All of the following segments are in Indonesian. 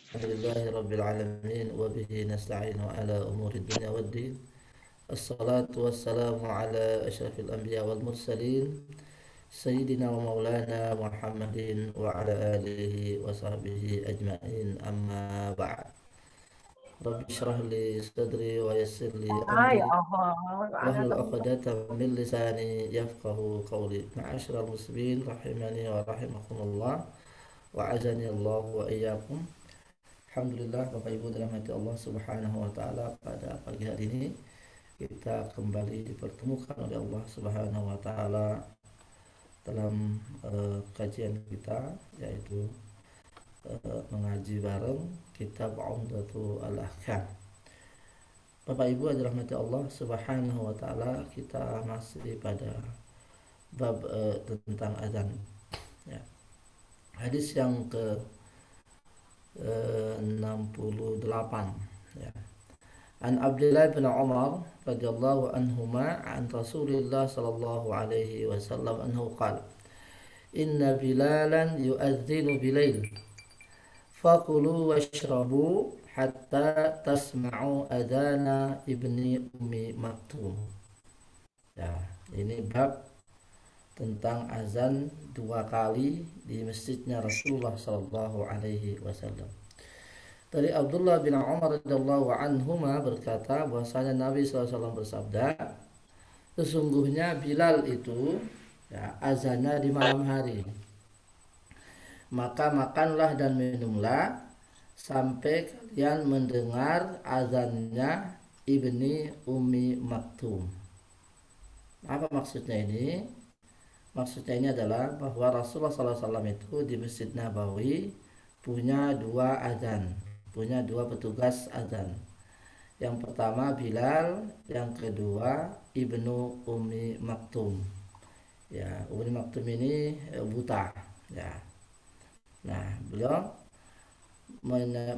Alhamdulillahi Rabbil Alamin wa bihi nasta'inu ala umuri dunya waddin. Assalatu wassalamu ala ashrafil anbiya wal mursalin Sayyidina wa maulana Muhammadin wa ala alihi wa sahbihi ajma'in, amma ba'd. Rabbi syrah li sadri wa yassir li Ya amri Allah, ada wahlul teman. 'uqdatam min lisani yafqahu qawli. Ma'asyiral muslimin rahimani wa rahimakumullah, wa azani Allah wa iyyakum. Alhamdulillah, Bapak Ibu dirahmati Allah Subhanahu wa taala, pada pagi hari ini kita kembali dipertemukan oleh Allah Subhanahu wa taala dalam kajian kita, yaitu mengaji bareng kitab Umdatul Ahkam. Bapak Ibu dirahmati Allah Subhanahu wa taala, kita masih pada bab tentang azan, ya. Hadis yang ke 68, ya. An Abdullah bin Umar radhiyallahu anhuma an Rasulillah sallallahu alaihi wasallam anhu qala inna bilalan yu'adzinu bilail fakulu washrabu hatta tasma'u adana ibni ummi maktum. Ya, ini bab tentang azan dua kali di masjidnya Rasulullah sallallahu alaihi wasallam. Dari Abdullah bin Umar radhiyallahu anhuma berkata bahwasanya Nabi SAW bersabda, sesungguhnya Bilal itu, ya, azannya di malam hari. Maka makanlah dan minumlah sampai kalian mendengar azannya ibni Ummi Maktum. Apa maksudnya ini? Maksudnya ini adalah bahwa Rasulullah SAW itu di Masjid Nabawi punya dua azan, punya dua petugas azan. Yang pertama Bilal, yang kedua Ibnu Ummi Maktum. Ya, Ummi Maktum ini buta, ya. Nah, beliau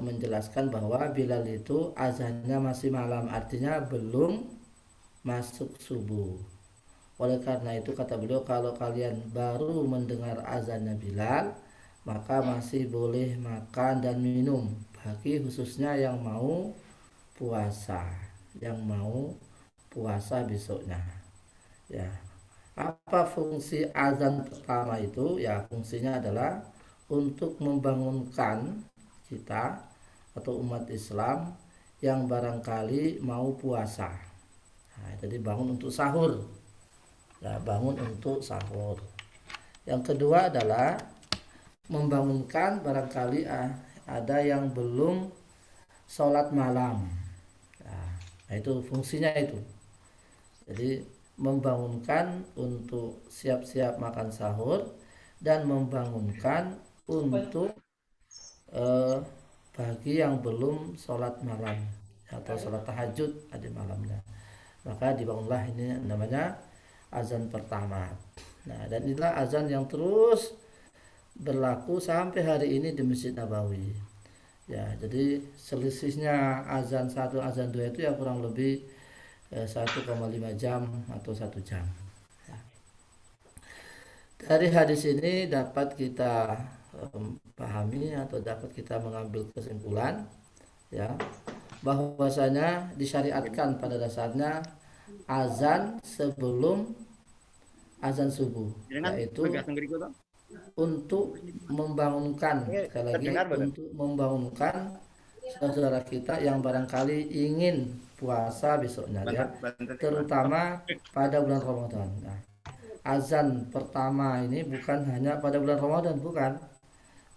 menjelaskan bahwa Bilal itu azannya masih malam, artinya belum masuk subuh. Oleh karena itu kata beliau, kalau kalian baru mendengar azannya Bilal, maka masih boleh makan dan minum, bagi khususnya yang mau puasa, besoknya, ya. Apa fungsi azan pertama itu? Ya, fungsinya adalah untuk membangunkan kita atau umat Islam yang barangkali mau puasa. Nah, jadi bangun untuk sahur, ya, bangun untuk sahur. Yang kedua adalah membangunkan barangkali ada yang belum sholat malam. Nah, itu fungsinya itu. Jadi membangunkan untuk siap-siap makan sahur dan membangunkan untuk eh, bagi yang belum sholat malam atau sholat tahajud di malamnya. Maka dibangunlah, ini namanya azan pertama. Nah, dan inilah azan yang terus berlaku sampai hari ini di Masjid Nabawi. Ya, jadi selisihnya azan satu azan dua itu ya kurang lebih 1,5 jam atau 1 jam. Ya. Dari hadis ini dapat kita pahami atau dapat kita mengambil kesimpulan, ya, bahwasanya disyariatkan pada dasarnya azan sebelum azan subuh, yaitu untuk membangunkan, sekali lagi, untuk membangunkan saudara kita yang barangkali ingin puasa besoknya, ya, terutama pada bulan Ramadan. Nah, azan pertama ini bukan hanya pada bulan Ramadan, bukan,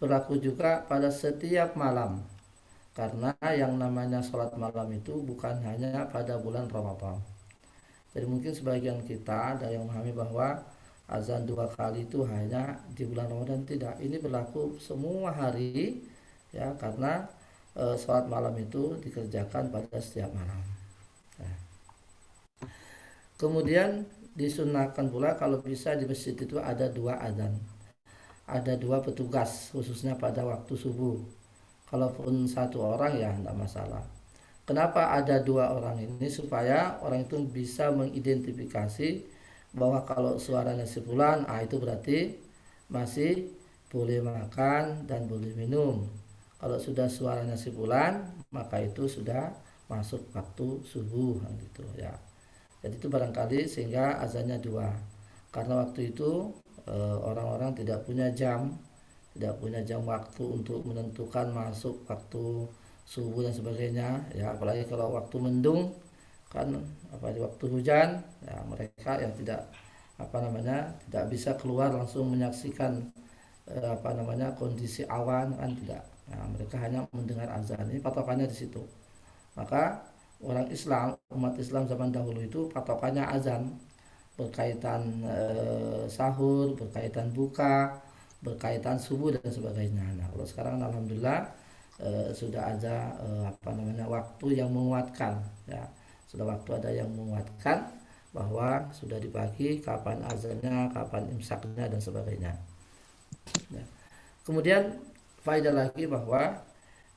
berlaku juga pada setiap malam, karena yang namanya sholat malam itu bukan hanya pada bulan Ramadan. Jadi mungkin sebagian kita ada yang memahami bahwa azan dua kali itu hanya di bulan Ramadan. Tidak, ini berlaku semua hari, ya, karena sholat malam itu dikerjakan pada setiap malam. Nah, kemudian disunahkan pula kalau bisa di masjid itu ada dua azan, ada dua petugas, khususnya pada waktu subuh. Kalaupun satu orang ya tidak masalah. Kenapa ada dua orang ini? Supaya orang itu bisa mengidentifikasi bahwa kalau suaranya si fulan, itu berarti masih boleh makan dan boleh minum. Kalau sudah suaranya si bulan, maka itu sudah masuk waktu subuh gitu ya. Jadi itu barangkali sehingga azannya dua. Karena waktu itu orang-orang tidak punya jam, tidak punya jam waktu untuk menentukan masuk waktu subuh dan sebagainya ya, apalagi kalau waktu mendung kan, apa di waktu hujan ya, mereka yang tidak apa namanya tidak bisa keluar langsung menyaksikan apa namanya kondisi awan kan, tidak. Nah, mereka hanya mendengar azan. Ini patokannya di situ. Maka orang Islam, umat Islam zaman dahulu itu patokannya azan, berkaitan sahur, berkaitan buka, berkaitan subuh dan sebagainya. Nah, kalau sekarang alhamdulillah sudah ada apa namanya waktu yang menguatkan ya. Sudah waktu ada yang menguatkan bahwa sudah dibagi kapan azannya, kapan imsaknya dan sebagainya. Ya. Kemudian faedah lagi bahwa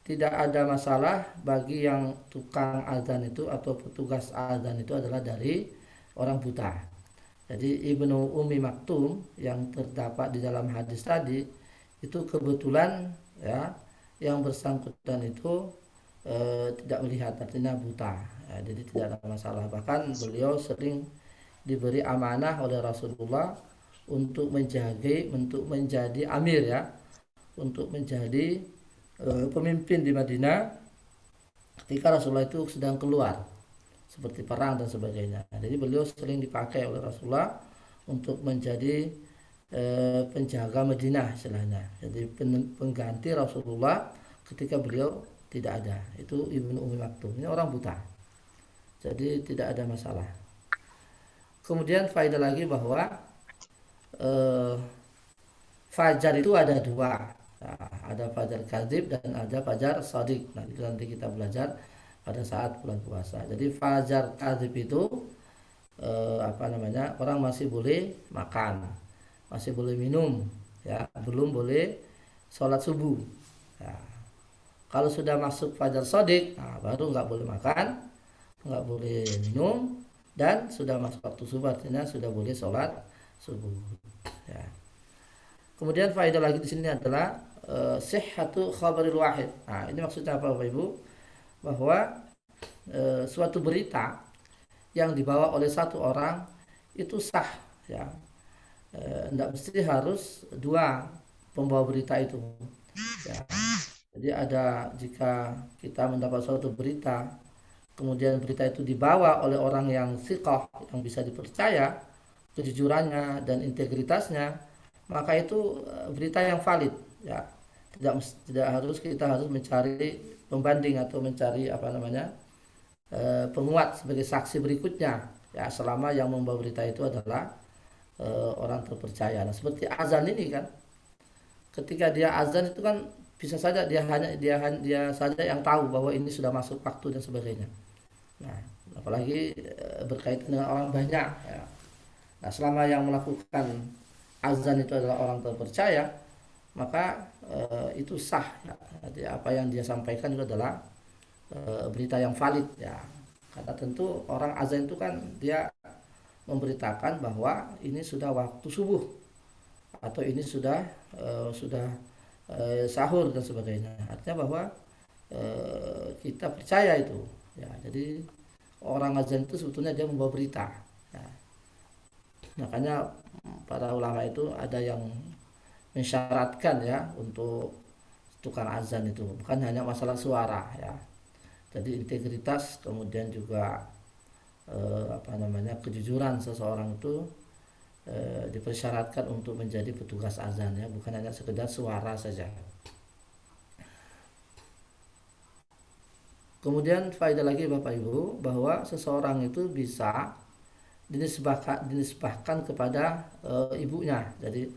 tidak ada masalah bagi yang tukang azan itu atau petugas azan itu adalah dari orang buta. Jadi Ibnu Ummi Maktum yang terdapat di dalam hadis tadi itu kebetulan ya, yang bersangkutan itu tidak melihat, artinya buta ya, jadi tidak ada masalah. Bahkan beliau sering diberi amanah oleh Rasulullah untuk menjadi amir ya, untuk menjadi pemimpin di Madinah ketika Rasulullah itu sedang keluar seperti perang dan sebagainya. Jadi beliau sering dipakai oleh Rasulullah untuk menjadi penjaga Madinah istilahnya. Jadi pengganti Rasulullah ketika beliau tidak ada. Itu Ibnu Ummi Maktum. Ini orang buta. Jadi tidak ada masalah. Kemudian faedah lagi bahwa eh, fajar itu ada dua. Nah, ada fajar kadzib dan ada fajar shadiq. Nah, itu nanti kita belajar pada saat bulan puasa. Jadi fajar kadzib itu apa namanya? Orang masih boleh makan, masih boleh minum, ya, belum boleh sholat subuh. Ya. Kalau sudah masuk fajar shadiq, nah, baru nggak boleh makan, nggak boleh minum, dan sudah masuk waktu subuh, artinya sudah boleh sholat subuh. Ya. Kemudian faedah lagi di sini adalah sihhatu khabaril wahid. Nah, ini maksudnya apa Bapak Ibu? Bahwa suatu berita yang dibawa oleh satu orang itu sah ya. Tidak mesti harus dua pembawa berita itu. Ya. Jadi jika kita mendapat suatu berita, kemudian berita itu dibawa oleh orang yang thiqah, yang bisa dipercaya kejujurannya dan integritasnya, maka itu berita yang valid ya. Tidak harus kita harus mencari pembanding atau mencari apa namanya penguat sebagai saksi berikutnya ya, selama yang membawa berita itu adalah orang terpercaya. Nah, seperti azan ini kan, ketika dia azan itu kan bisa saja dia saja yang tahu bahwa ini sudah masuk waktu dan sebagainya. Nah, apalagi berkaitan dengan orang banyak ya. Nah, selama yang melakukan azan itu adalah orang terpercaya, maka itu sah ya. Jadi apa yang dia sampaikan itu adalah berita yang valid ya. Karena tentu orang azan itu kan dia memberitakan bahwa ini sudah waktu subuh atau ini sudah sahur dan sebagainya. Artinya bahwa kita percaya itu ya. Jadi orang azan itu sebetulnya dia membawa berita ya. Makanya para ulama itu ada yang mensyaratkan ya untuk tukang azan itu bukan hanya masalah suara ya. Jadi integritas, kemudian juga apa namanya kejujuran seseorang itu dipersyaratkan untuk menjadi petugas azan ya, bukan hanya sekedar suara saja. Kemudian faedah lagi Bapak Ibu bahwa seseorang itu bisa dinisbahkan kepada ibunya. Jadi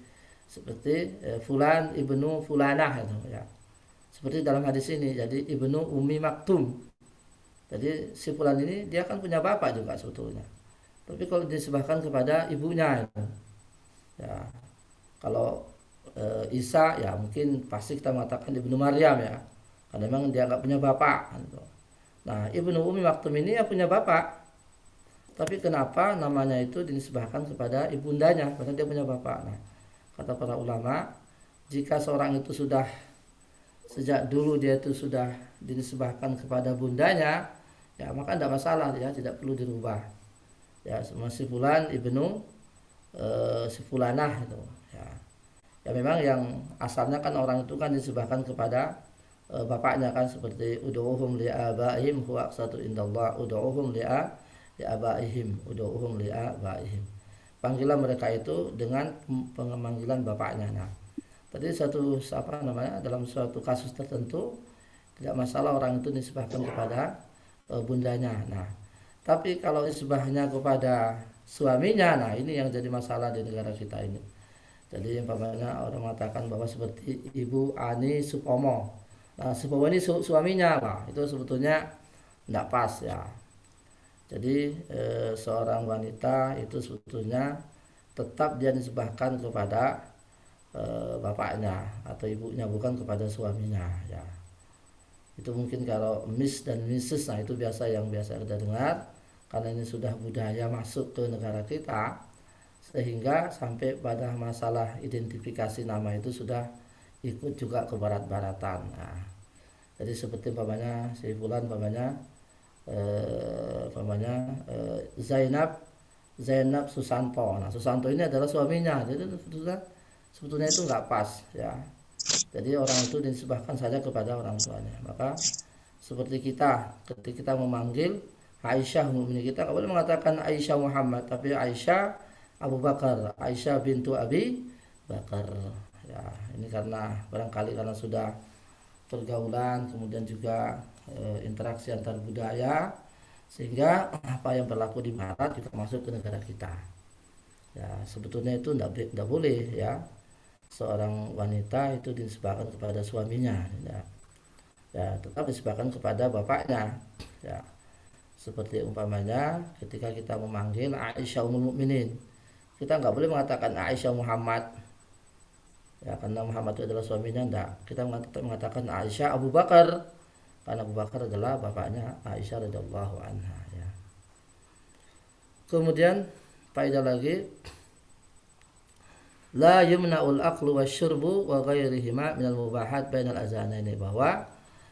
seperti fulan ibnu fulanah itu ya. Seperti dalam hadis ini, jadi Ibnu Ummi Maktum. Jadi si fulan ini dia kan punya bapak juga sebetulnya. Tapi kalau disebahkan kepada ibunya itu, ya kalau Isa ya mungkin pasti kita mengatakan Ibnu Maryam ya. Karena memang dia nggak punya bapak. Gitu. Nah Ibnu Ummi Maktum ini ya punya bapak. Tapi kenapa namanya itu dinisbahkan kepada ibundanya? Karena dia punya bapak. Nah, kata para ulama, jika seorang itu sudah sejak dulu dia itu sudah dinisbahkan kepada bundanya, ya maka tidak masalah, ya tidak perlu dirubah. Ya, si fulan ibnu si fulanah itu. Ya. Ya memang yang asalnya kan orang itu kan disebahkan kepada bapaknya kan, seperti ud'uhum li'abaihim huwa aqsatu indallah ud'uhum li'abaihim. Panggilan mereka itu dengan pemanggilan bapaknya. Nah, tadi dalam suatu kasus tertentu tidak masalah orang itu disebahkan kepada bundanya. Nah, tapi kalau nisbahnya kepada suaminya, nah ini yang jadi masalah di negara kita ini. Jadi umpamanya orang mengatakan bahwa seperti Ibu Ani Supomo. Nah, Supomo ini suaminya, nah, itu sebetulnya tidak pas ya. Jadi seorang wanita itu sebetulnya tetap dia disebahkan kepada bapaknya atau ibunya, bukan kepada suaminya ya. Itu mungkin kalau Miss dan Mrs, nah itu yang biasa kita dengar, karena ini sudah budaya masuk ke negara kita, sehingga sampai pada masalah identifikasi nama itu sudah ikut juga ke barat-baratan. Nah, jadi seperti umpamanya si fulan Zainab Susanto. Nah, Susanto ini adalah suaminya. Jadi sebetulnya itu nggak pas ya. Jadi orang itu disebahkan saja kepada orang tuanya. Maka seperti kita ketika kita memanggil Aisyah, mukmin kita nggak boleh mengatakan Aisyah Muhammad, tapi Aisyah Abu Bakar, Aisyah bintu Abi Bakar. Ya, ini karena barangkali karena sudah pergaulan, kemudian juga interaksi antar budaya, sehingga apa yang berlaku di barat juga masuk ke negara kita. Ya, sebetulnya itu tidak boleh ya seorang wanita itu disebahkan kepada suaminya, ya, ya tetap disebahkan kepada bapaknya. Ya, seperti umpamanya ketika kita memanggil Aisyah Ummul Mukminin, kita nggak boleh mengatakan Aisyah Muhammad, ya karena Muhammad itu adalah suaminya. Enggak, kita mengatakan Aisyah Abu Bakar, karena Abu Bakar adalah bapaknya Aisyah radhiyallahu anha ya. Kemudian faedah lagi, la yumna'ul aqlu wasyurbu wa ghairihima minal mubahat bainal azanaini, bahwa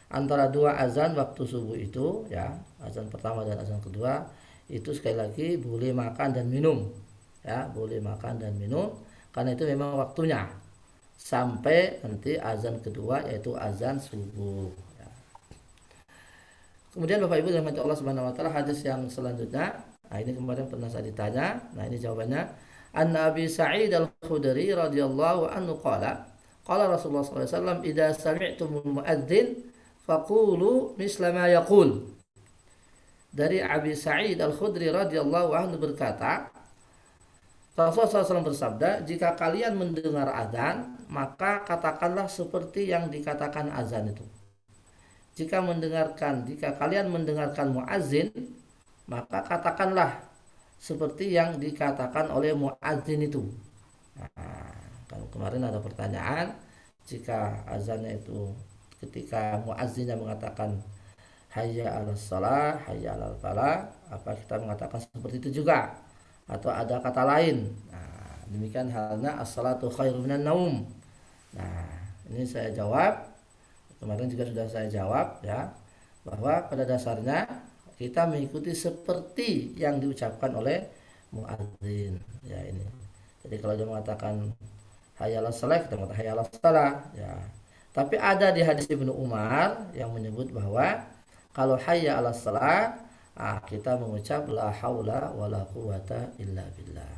antara dua azan waktu subuh itu ya, azan pertama dan azan kedua itu sekali lagi boleh makan dan minum ya, boleh makan dan minum, karena itu memang waktunya sampai nanti azan kedua yaitu azan subuh ya. Kemudian Bapak Ibu dirahmati Allah Subhanahu wa taala, hadis yang selanjutnya, nah ini kemarin pernah saya ditanya, nah ini jawabannya. An Abi Sa'id Al-Khudri radhiyallahu anhu qala Rasulullah sallallahu alaihi wasallam idza sami'tumul muadzin faqulu misla ma yaqul. Dari Abi Sa'id Al-Khudri radhiyallahu anhu berkata, Rasulullah SAW bersabda, jika kalian mendengar azan, maka katakanlah seperti yang dikatakan azan itu. Jika kalian mendengarkan muazzin, maka katakanlah seperti yang dikatakan oleh muazzin itu. Nah, kalau kemarin ada pertanyaan, jika azannya itu ketika muazzinnya mengatakan hayya 'alas shalah, hayya 'alal falah, apa kita mengatakan seperti itu juga atau ada kata lain? Nah, demikian halnya as-salatu khairum minan naum. Nah, ini saya jawab, kemarin juga sudah saya jawab ya, bahwa pada dasarnya kita mengikuti seperti yang diucapkan oleh muadzin ya ini. Jadi kalau dia mengatakan hayya 'alas shalah, kita mengatakan hayya 'alas shalah ya. Tapi ada di hadis Ibnu Umar yang menyebut bahwa kalau hayya 'alas shalah, kita mengucap la haula wala quwata illa billah.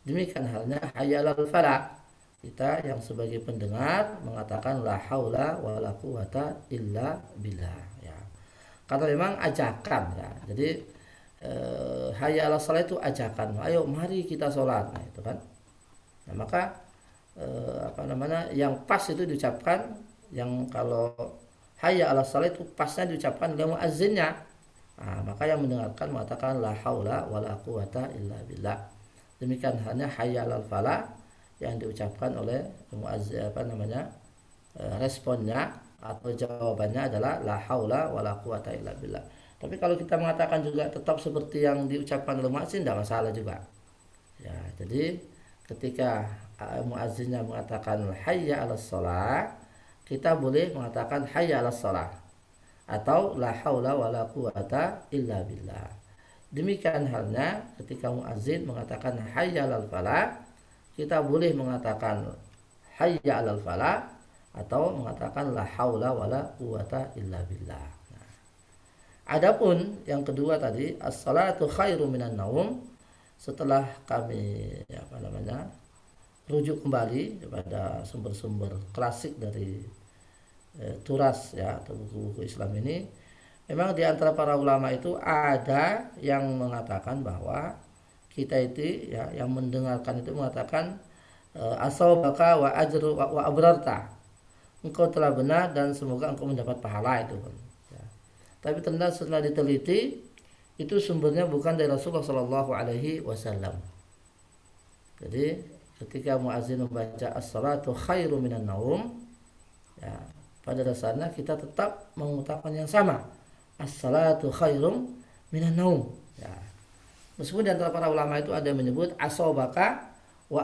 Demikian halnya hayya 'alal falah, kita yang sebagai pendengar mengatakan la haula wala quwata illa billah ya. Karena memang ajakan ya. Jadi hayya 'alas shalah itu ajakan, ayo mari kita sholat, nah itu kan. Nah, maka yang pas itu diucapkan, yang kalau hayya 'alas shalah itu pasnya diucapkan oleh muazzinnya. Nah, maka yang mendengarkan mengatakan la haula wala quwata illa billah. Demikian halnya hayya 'alal falah yang diucapkan oleh muazzin, responnya atau jawabannya adalah la haula wala quwata illa billah. Tapi kalau kita mengatakan juga tetap seperti yang diucapkan oleh muazzin, tidak masalah juga. Ya, jadi ketika muazzinnya mengatakan hayya 'alas shalah, kita boleh mengatakan hayya 'alas shalah atau la haula wala quwata illa billah. Demikian halnya ketika muazin mengatakan hayya 'alal falah, kita boleh mengatakan hayya 'alal falah atau mengatakan la haula wala quwata illa billah. Nah, adapun yang kedua tadi as-salatu khairu minan naum, setelah kami rujuk kembali kepada sumber-sumber klasik dari turas ya atau buku-buku Islam ini, memang di antara para ulama itu ada yang mengatakan bahwa kita itu ya yang mendengarkan itu mengatakan asawbaka wa ajru wa abrarta, engkau telah benar dan semoga engkau mendapat pahala itu kan. Ya. Tapi ternyata setelah diteliti itu sumbernya bukan dari Rasulullah Shallallahu Alaihi Wasallam. Jadi ketika muazin membaca as-salatu khairu minan naum, ya, pada dasarnya kita tetap mengutarakan yang sama, as-salatu khairum minan naum. Ya. Meskipun di antara para ulama itu ada yang menyebut asobaka wa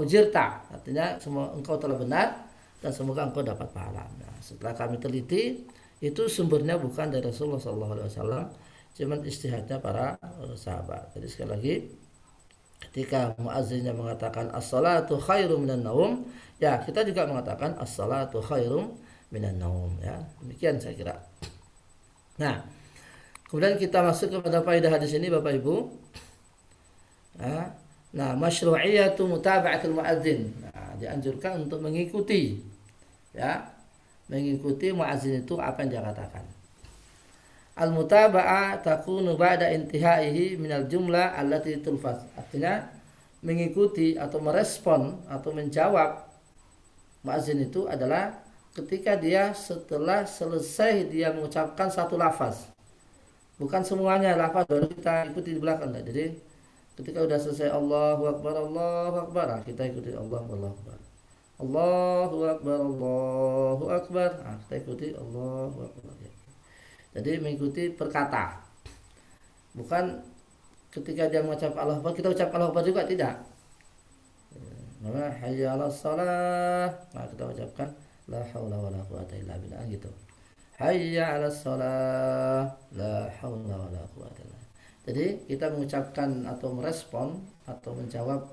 ujirta, artinya engkau telah benar dan semoga engkau dapat pahala. Nah, setelah kami teliti itu sumbernya bukan dari Rasulullah SAW, cuman istihadnya para sahabat. Jadi sekali lagi, ketika muazzinnya mengatakan as-salatu khairum minan naum, ya kita juga mengatakan as-salatu khairum minan naum, ya. Demikian saya kira. Nah, kemudian kita masuk kepada faedah hadis ini Bapak Ibu. Nah, masyru'iyatu mutaba'atul muadzin. Nah, dianjurkan untuk mengikuti, ya, mengikuti muadzin itu apa yang dia katakan. Al-mutaba'ah takunu ba'da intihaihi minal jumlah allati tulfaz. Artinya mengikuti atau merespon atau menjawab muadzin itu adalah ketika dia setelah selesai dia mengucapkan satu lafaz. Bukan semuanya lafaz baru kita ikuti di belakang. Jadi ketika sudah selesai Allahu Akbar, kita ikuti Allahu Akbar. Allahu Akbar, Allahu Akbar. Nah, kita ikuti Allahu Akbar. Jadi mengikuti perkata. Bukan ketika dia mengucap Allahu Akbar kita ucap Allahu Akbar juga, tidak. Maka hayya 'alas shalah, nah kita ucapkan la haula wala quwata illa billah gitu. Hayya 'alas shalah, la haula wala quwata illa billah. Jadi kita mengucapkan atau merespon atau menjawab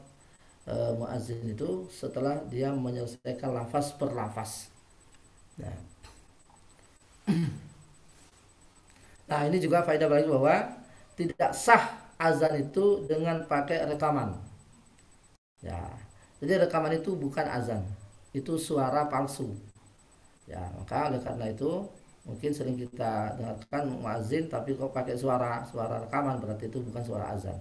muazin itu setelah dia menyelesaikan lafaz per lafaz. Nah, ini juga faedah lagi bahwa tidak sah azan itu dengan pakai rekaman. Ya, jadi rekaman itu bukan azan, itu suara palsu. Ya, maka oleh karena itu mungkin sering kita dengarkan muazin tapi kok pakai suara rekaman, berarti itu bukan suara azan,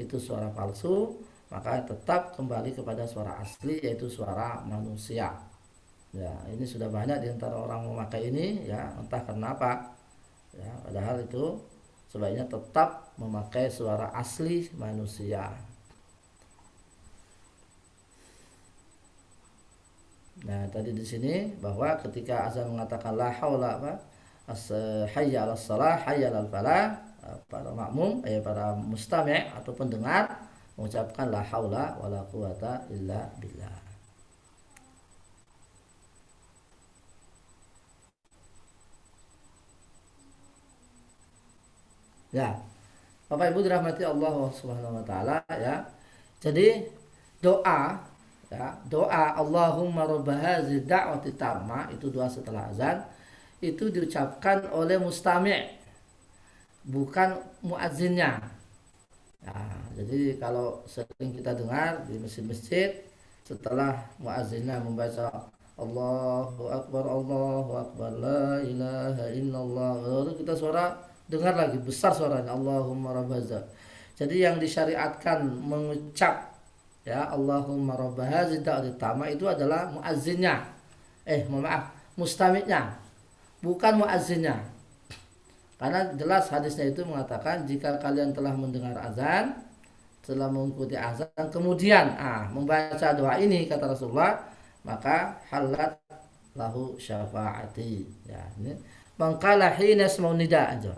itu suara palsu. Maka tetap kembali kepada suara asli, yaitu suara manusia. Ya, ini sudah banyak di antara orang memakai ini, ya, entah kenapa. Ya, padahal itu sebaiknya tetap memakai suara asli manusia. Nah, tadi di sini bahwa ketika azan mengatakan la haula hayya 'alas shalah, hayya 'alal falah, para makmum, para mustami' atau pendengar mengucapkan la haula wala quwata illa billah. Ya, Bapak Ibu dirahmati Allah Subhanahu wa taala, ya. Jadi doa, ya, doa Allahumma rabb hadzihi da'wati tammah, itu doa setelah azan, itu diucapkan oleh mustami', bukan muazzinnya. Nah, jadi kalau sering kita dengar di masjid-masjid setelah muazzinnya membaca Allahu Akbar, la ilaha illallah, lalu kita dengar lagi besar suaranya Allahumma rabb hadzihi. Jadi yang disyariatkan mengucap, ya, Allahumma rabb hadzihi da'wati tammah itu adalah muazzinnya. Mustami'nya, bukan muazzinnya. Karena jelas hadisnya itu mengatakan jika kalian telah mendengar azan, telah mengikuti azan, kemudian membaca doa ini kata Rasulullah, maka halat lahu syafaati. Ya, ini mangkala hina isma'un nida aja.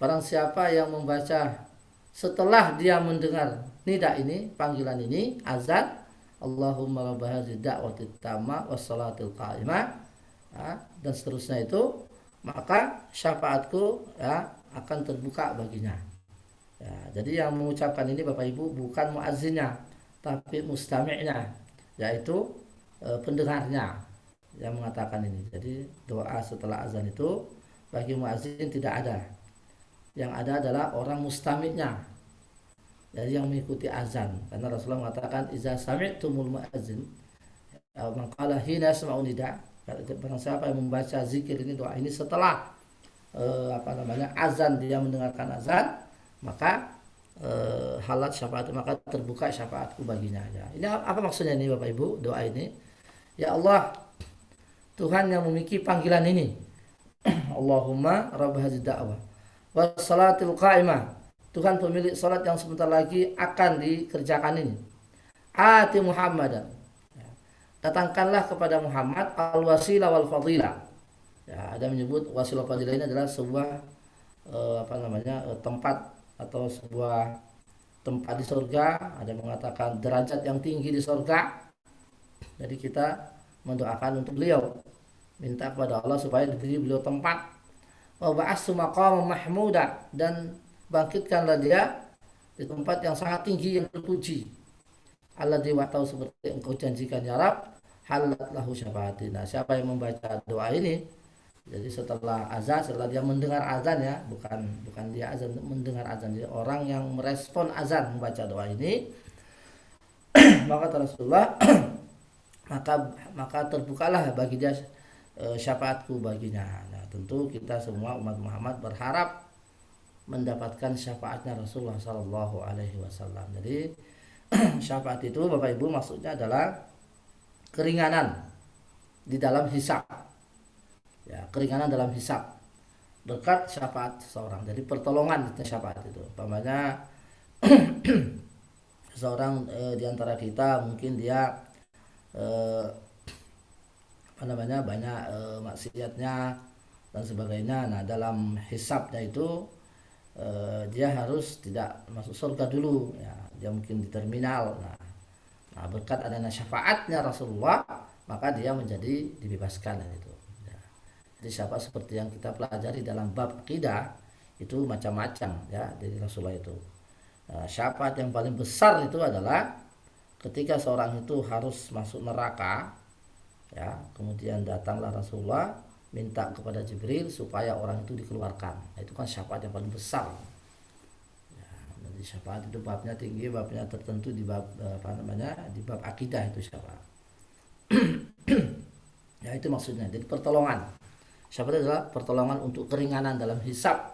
Barang siapa yang membaca setelah dia mendengar nida ini, panggilan ini, azan, Allahumma rabb hadhihi da'wati tammah was salatil qa'imah, dan seterusnya itu, maka syafaatku ya akan terbuka baginya. Ya, jadi yang mengucapkan ini Bapak Ibu bukan muazzinnya, tapi mustami'nya, yaitu pendengarnya yang mengatakan ini. Jadi doa setelah azan itu bagi muazzin tidak ada. Yang ada adalah orang mustami'nya, jadi yang mengikuti azan. Karena Rasulullah mengatakan iza sami'tumul muazzin, maqala hina yasma'u nida, barang siapa yang membaca zikir ini, doa ini setelah azan, dia mendengarkan azan, maka halat syafaat, maka terbuka syafaatku baginya. Ya. Ini apa maksudnya ini Bapak Ibu, doa ini? Ya Allah, Tuhan yang memiliki panggilan ini, Allahumma rabb hadhihi da'wah was salatil qa'imah, Tuhan pemilik salat yang sebentar lagi akan dikerjakan ini. Ati Muhammadan, datangkanlah kepada Muhammad al-wasilah wal fadilah. Ya, ada menyebut wasilah fadilah ini adalah sebuah tempat atau sebuah tempat di surga. Ada mengatakan derajat yang tinggi di surga. Jadi kita mendoakan untuk beliau, minta kepada Allah supaya diberi beliau tempat. Wa ba'atsu maqaman mahmuda, dan bangkitkanlah dia di tempat yang sangat tinggi yang terpuji. Alladzi wa'tahu, seperti engkau janjikan ya Rabb, halat lahu syafaati. Nah, siapa yang membaca doa ini, jadi setelah azan, setelah dia mendengar azan ya, bukan dia azan, mendengar azan. Jadi orang yang merespon azan membaca doa ini, maka Rasulullah maka terbukalah bagi dia syafaatku baginya. Nah, tentu kita semua umat Muhammad berharap mendapatkan syafaatnya Rasulullah Sallallahu Alaihi Wasallam. Jadi syafaat itu Bapak Ibu maksudnya adalah keringanan di dalam hisab. Ya, keringanan dalam hisab berkat syafaat seseorang. Jadi pertolongan syafaat itu. Umpamanya seseorang di antara kita mungkin dia banyak maksiatnya dan sebagainya. Nah, dalam hisabnya itu dia harus tidak masuk surga dulu ya, dia mungkin di terminal. Nah, berkat adanya syafaatnya Rasulullah, maka dia menjadi dibebaskan itu ya. Jadi syafaat seperti yang kita pelajari dalam bab akidah itu macam-macam ya dari Rasulullah itu. Syafaat yang paling besar itu adalah ketika seorang itu harus masuk neraka ya, kemudian datanglah Rasulullah minta kepada Jibril supaya orang itu dikeluarkan. Nah, itu kan syafaat yang paling besar ya. Jadi syafaat itu babnya tinggi, babnya tertentu di bab di bab akidah itu syafaat. Ya, itu maksudnya. Jadi pertolongan, syafaat adalah pertolongan untuk keringanan dalam hisab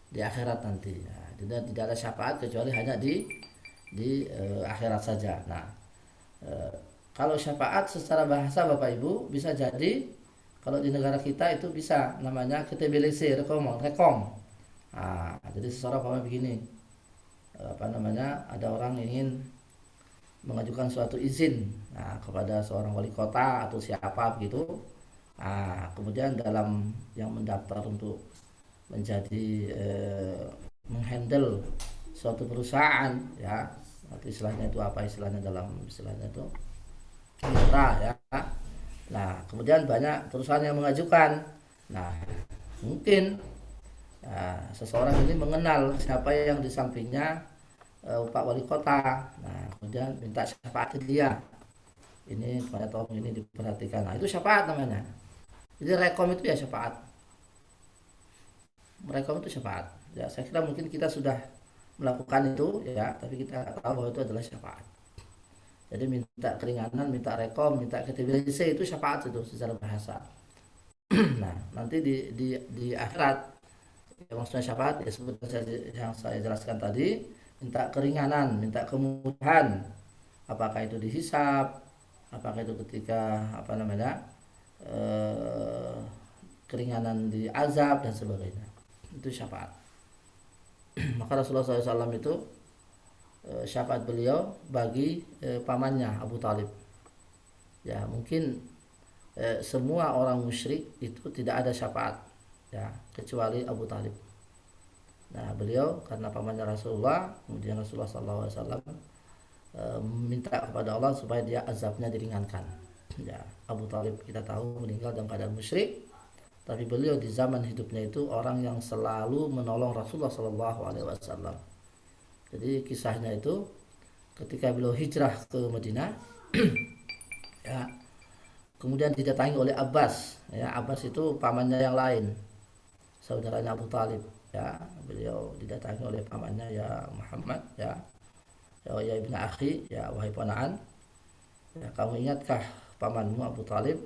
di akhirat nanti ya. Tidak ada syafaat kecuali hanya di akhirat saja. Nah, kalau syafaat secara bahasa Bapak Ibu bisa jadi, kalau di negara kita itu bisa namanya KTBLC, rekom. Nah, jadi seseorang begini, ada orang ingin mengajukan suatu izin kepada seorang wali kota atau siapa begitu. Nah, kemudian dalam yang mendaftar untuk menjadi menghandle suatu perusahaan ya, atau istilahnya itu apa, istilahnya itu mitra ya. Nah, kemudian banyak perusahaan yang mengajukan. Nah, mungkin seseorang ini mengenal siapa yang di sampingnya Pak Wali Kota. Nah, kemudian minta syafaat dia. Ini pada tolong ini diperhatikan. Nah, itu syafaat namanya. Jadi rekom itu ya syafaat. Rekom itu syafaat. Ya, saya kira mungkin kita sudah melakukan itu ya, tapi kita tahu bahwa itu adalah syafaat. Jadi minta keringanan, minta rekom, minta KTBLC itu syafaat itu secara bahasa. Nah, nanti di akhirat ya, maksudnya syafaat ya seperti yang saya jelaskan tadi, minta keringanan, minta kemudahan. Apakah itu dihisab, apakah itu ketika keringanan di azab dan sebagainya. Itu syafaat. Maka Rasulullah SAW itu syafaat beliau bagi pamannya Abu Talib. Ya, mungkin semua orang musyrik itu tidak ada syafaat ya, kecuali Abu Talib. Nah, beliau karena pamannya Rasulullah, kemudian Rasulullah SAW minta kepada Allah supaya dia azabnya diringankan. Ya, Abu Thalib kita tahu meninggal dalam keadaan musyrik, tapi beliau di zaman hidupnya itu orang yang selalu menolong Rasulullah Shallallahu Alaihi Wasallam. Jadi kisahnya itu ketika beliau hijrah ke Madinah, ya, kemudian didatangi oleh Abbas. Ya, Abbas itu pamannya yang lain, saudaranya Abu Thalib. Ya, beliau didatangi oleh pamannya, ya Muhammad, ya, ya ibnu akhi, ya wahai ponaan, ya, kamu ingatkah pamanmu Abu Thalib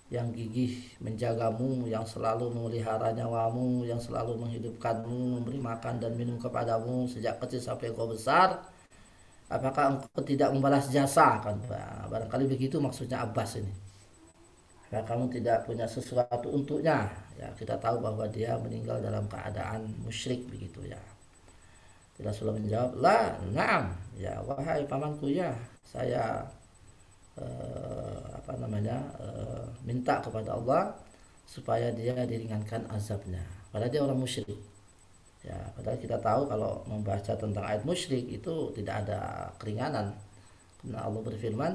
yang gigih menjagamu, yang selalu memelihara nyawamu, yang selalu menghidupkanmu, memberi makan dan minum kepadamu sejak kecil sampai kau besar? Apakah engkau tidak membalas jasa? Kan barangkali begitu maksudnya Abbas ini. Ya, kamu tidak punya sesuatu untuknya. Ya, kita tahu bahwa dia meninggal dalam keadaan musyrik begitu ya. Rasulullah menjawab, la, na'am, ya wahai pamanku, ya saya minta kepada Allah supaya dia diringankan azabnya. Padahal dia orang musyrik. Ya, padahal kita tahu kalau membaca tentang ayat musyrik itu tidak ada keringanan. Karena Allah berfirman,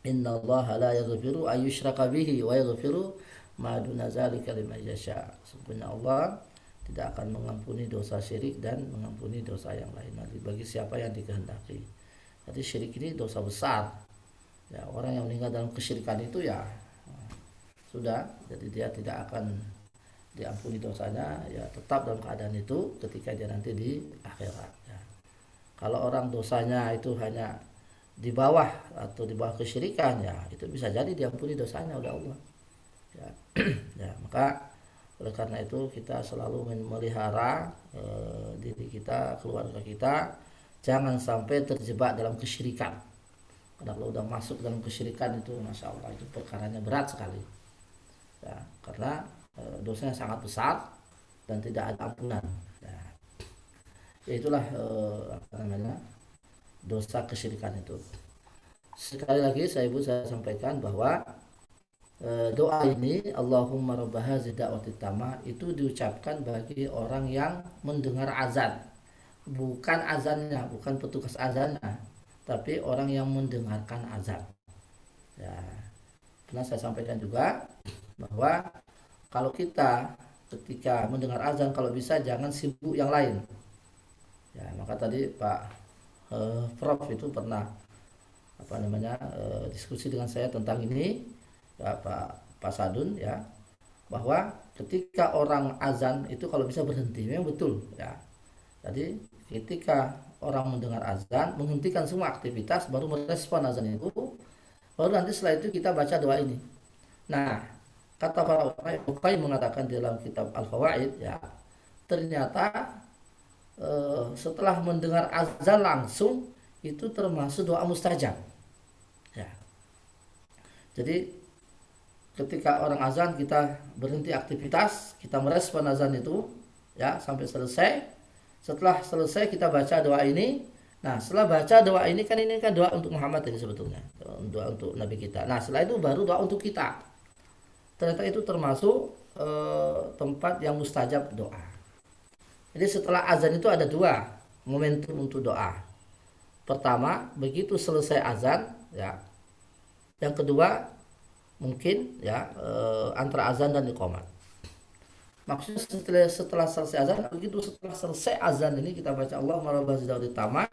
Inna Allah la yaghfiru ayyushraka bihi wa yaghfiru ma duna dzalika liman yasha. Sebenarnya Allah tidak akan mengampuni dosa syirik dan mengampuni dosa yang lain nanti bagi siapa yang dikehendaki. Jadi syirik ini dosa besar. Ya, orang yang meninggal dalam kesyirikan itu ya sudah, jadi dia tidak akan diampuni dosanya, ya tetap dalam keadaan itu ketika dia nanti di akhirat. Ya. Kalau orang dosanya itu hanya di bawah atau di bawah kesyirikan, ya itu bisa jadi diampuni dosanya oleh Allah. Ya, ya maka oleh karena itu kita selalu memelihara diri kita, keluarga kita, jangan sampai terjebak dalam kesyirikan. Karena kalau udah masuk dalam kesyirikan itu, masya Allah, itu perkaranya berat sekali. Ya, karena dosanya sangat besar dan tidak ada ampunan. Ya, itulah dosa kesyirikan itu. Sekali lagi saya sampaikan bahwa doa ini Allahumma rabb hadzihi da'wati tammah itu diucapkan bagi orang yang mendengar azan, bukan azannya, bukan petugas azannya, tapi orang yang mendengarkan azan. Ya, pernah saya sampaikan juga bahwa kalau kita ketika mendengar azan, kalau bisa jangan sibuk yang lain. Ya, maka tadi Pak Prof itu pernah diskusi dengan saya tentang ini, ya, Pak Sadun, ya, bahwa ketika orang azan itu kalau bisa berhenti, memang betul ya. Jadi ketika orang mendengar azan, menghentikan semua aktivitas, baru merespon azan itu, baru nanti setelah itu kita baca doa ini. Nah, kata para ulama mengatakan di dalam kitab Al-Fawaid, ya, ternyata setelah mendengar azan langsung itu termasuk doa mustajab. Ya. Jadi ketika orang azan kita berhenti aktivitas, kita merespon azan itu, ya, sampai selesai. Setelah selesai kita baca doa ini. Nah, setelah baca doa ini kan doa untuk Muhammad ini sebetulnya, doa untuk Nabi kita. Nah, setelah itu baru doa untuk kita. Ternyata itu termasuk tempat yang mustajab doa. Jadi setelah azan itu ada dua momentum untuk doa. Pertama, begitu selesai azan, ya. Yang kedua, mungkin ya antara azan dan iqamah. Maksudnya setelah selesai azan, begitu setelah selesai azan ini kita baca Allahumma rabb hadzihi da'wati tammah.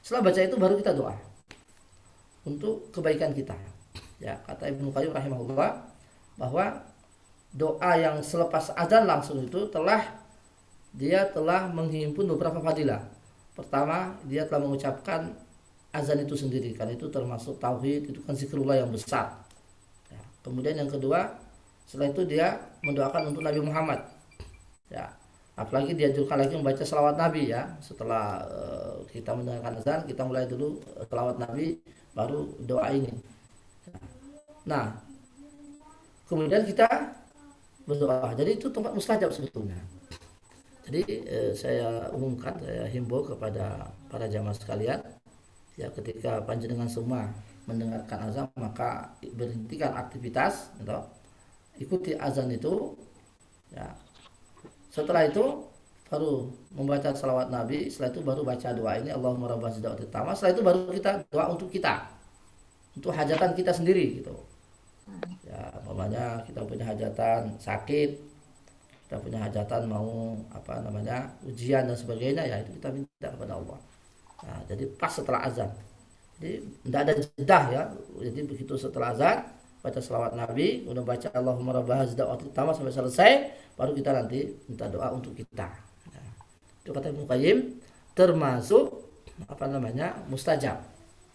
Setelah baca itu baru kita doa untuk kebaikan kita. Ya, kata Ibnu Qayyim rahimahullah bahwa doa yang selepas azan langsung itu dia telah menghimpun beberapa fadilah. Pertama, dia telah mengucapkan azan itu sendiri, kan itu termasuk tauhid, itu kan zikrullah yang besar. Ya, kemudian yang kedua, setelah itu dia mendoakan untuk Nabi Muhammad. Ya, apalagi dianjurkan lagi membaca selawat Nabi, ya. Setelah kita mendengarkan azan, kita mulai dulu selawat Nabi, baru doa ini. Nah, kemudian kita berdoa. Jadi itu tempat mustajab sebetulnya. Jadi saya umumkan, saya himbau kepada para jamaah sekalian, ya, ketika panjenengan semua mendengarkan azan, maka berhentikan aktivitas, ikuti azan itu, ya. Setelah itu baru membaca salawat Nabi, setelah itu baru baca doa ini, Allahumma rabb hadhihi da'wati tammah. Setelah itu baru kita doa untuk kita, untuk hajatan kita sendiri gitu. Ya, umpamanya kita punya hajatan sakit, kita punya hajatan mau ujian dan sebagainya, ya itu kita minta kepada Allah. Nah, jadi pas setelah azan. Jadi tidak ada jeda ya. Jadi begitu setelah azan baca selawat Nabi, kemudian baca Allahumma rabb hadhihi da'wati tammah sampai selesai, baru kita nanti minta doa untuk kita. Nah, itu kata Ibnu Qayyim termasuk mustajab.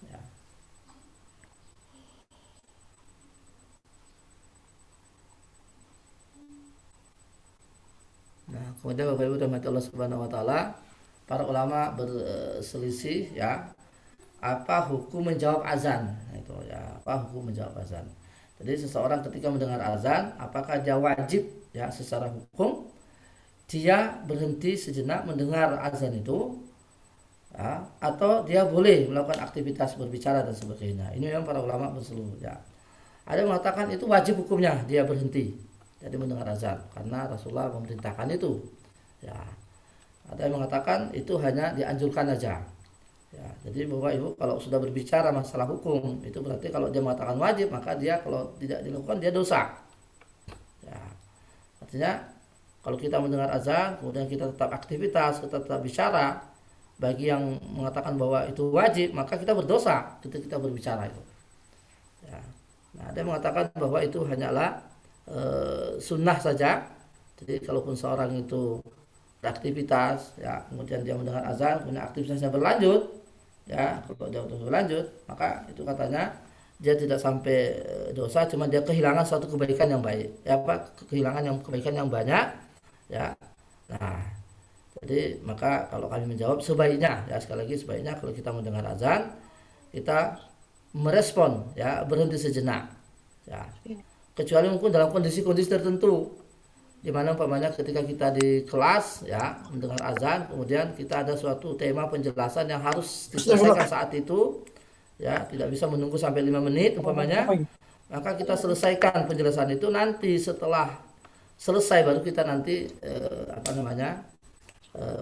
Ya. Nah, kemudian Bapak Ibu rahmati Allah Subhanahu wa taala, para ulama berselisih ya apa hukum menjawab azan. Nah, itu ya, apa hukum menjawab azan. Jadi seseorang ketika mendengar azan, apakah dia wajib ya secara hukum dia berhenti sejenak mendengar azan itu ya, atau dia boleh melakukan aktivitas berbicara dan sebagainya. Ini yang para ulama berseluruh ya. Ada yang mengatakan itu wajib hukumnya dia berhenti jadi mendengar azan karena Rasulullah memerintahkan itu. Ya. Ada yang mengatakan itu hanya dianjurkan aja. Ya, jadi Bapak Ibu kalau sudah berbicara masalah hukum itu berarti kalau dia mengatakan wajib maka dia kalau tidak dilakukan dia dosa. Ya, artinya kalau kita mendengar azan kemudian kita tetap aktivitas, kita tetap bicara, bagi yang mengatakan bahwa itu wajib maka kita berdosa ketika kita berbicara itu. Ya. Nah, ada yang mengatakan bahwa itu hanyalah sunnah saja. Jadi kalaupun seorang itu beraktivitas ya kemudian dia mendengar azan kemudian aktivitasnya berlanjut ya, kalau dia berlanjut maka itu katanya dia tidak sampai dosa, cuma dia kehilangan suatu kebaikan yang baik ya, kehilangan kebaikan yang banyak ya. Nah, jadi maka kalau kami menjawab sebaiknya ya, sekali lagi sebaiknya kalau kita mendengar azan kita merespon ya, berhenti sejenak ya, kecuali mungkin dalam kondisi-kondisi tertentu di mana umpamanya ketika kita di kelas ya mendengar azan kemudian kita ada suatu tema penjelasan yang harus diselesaikan saat itu ya, tidak bisa menunggu sampai 5 menit umpamanya, maka kita selesaikan penjelasan itu, nanti setelah selesai baru kita nanti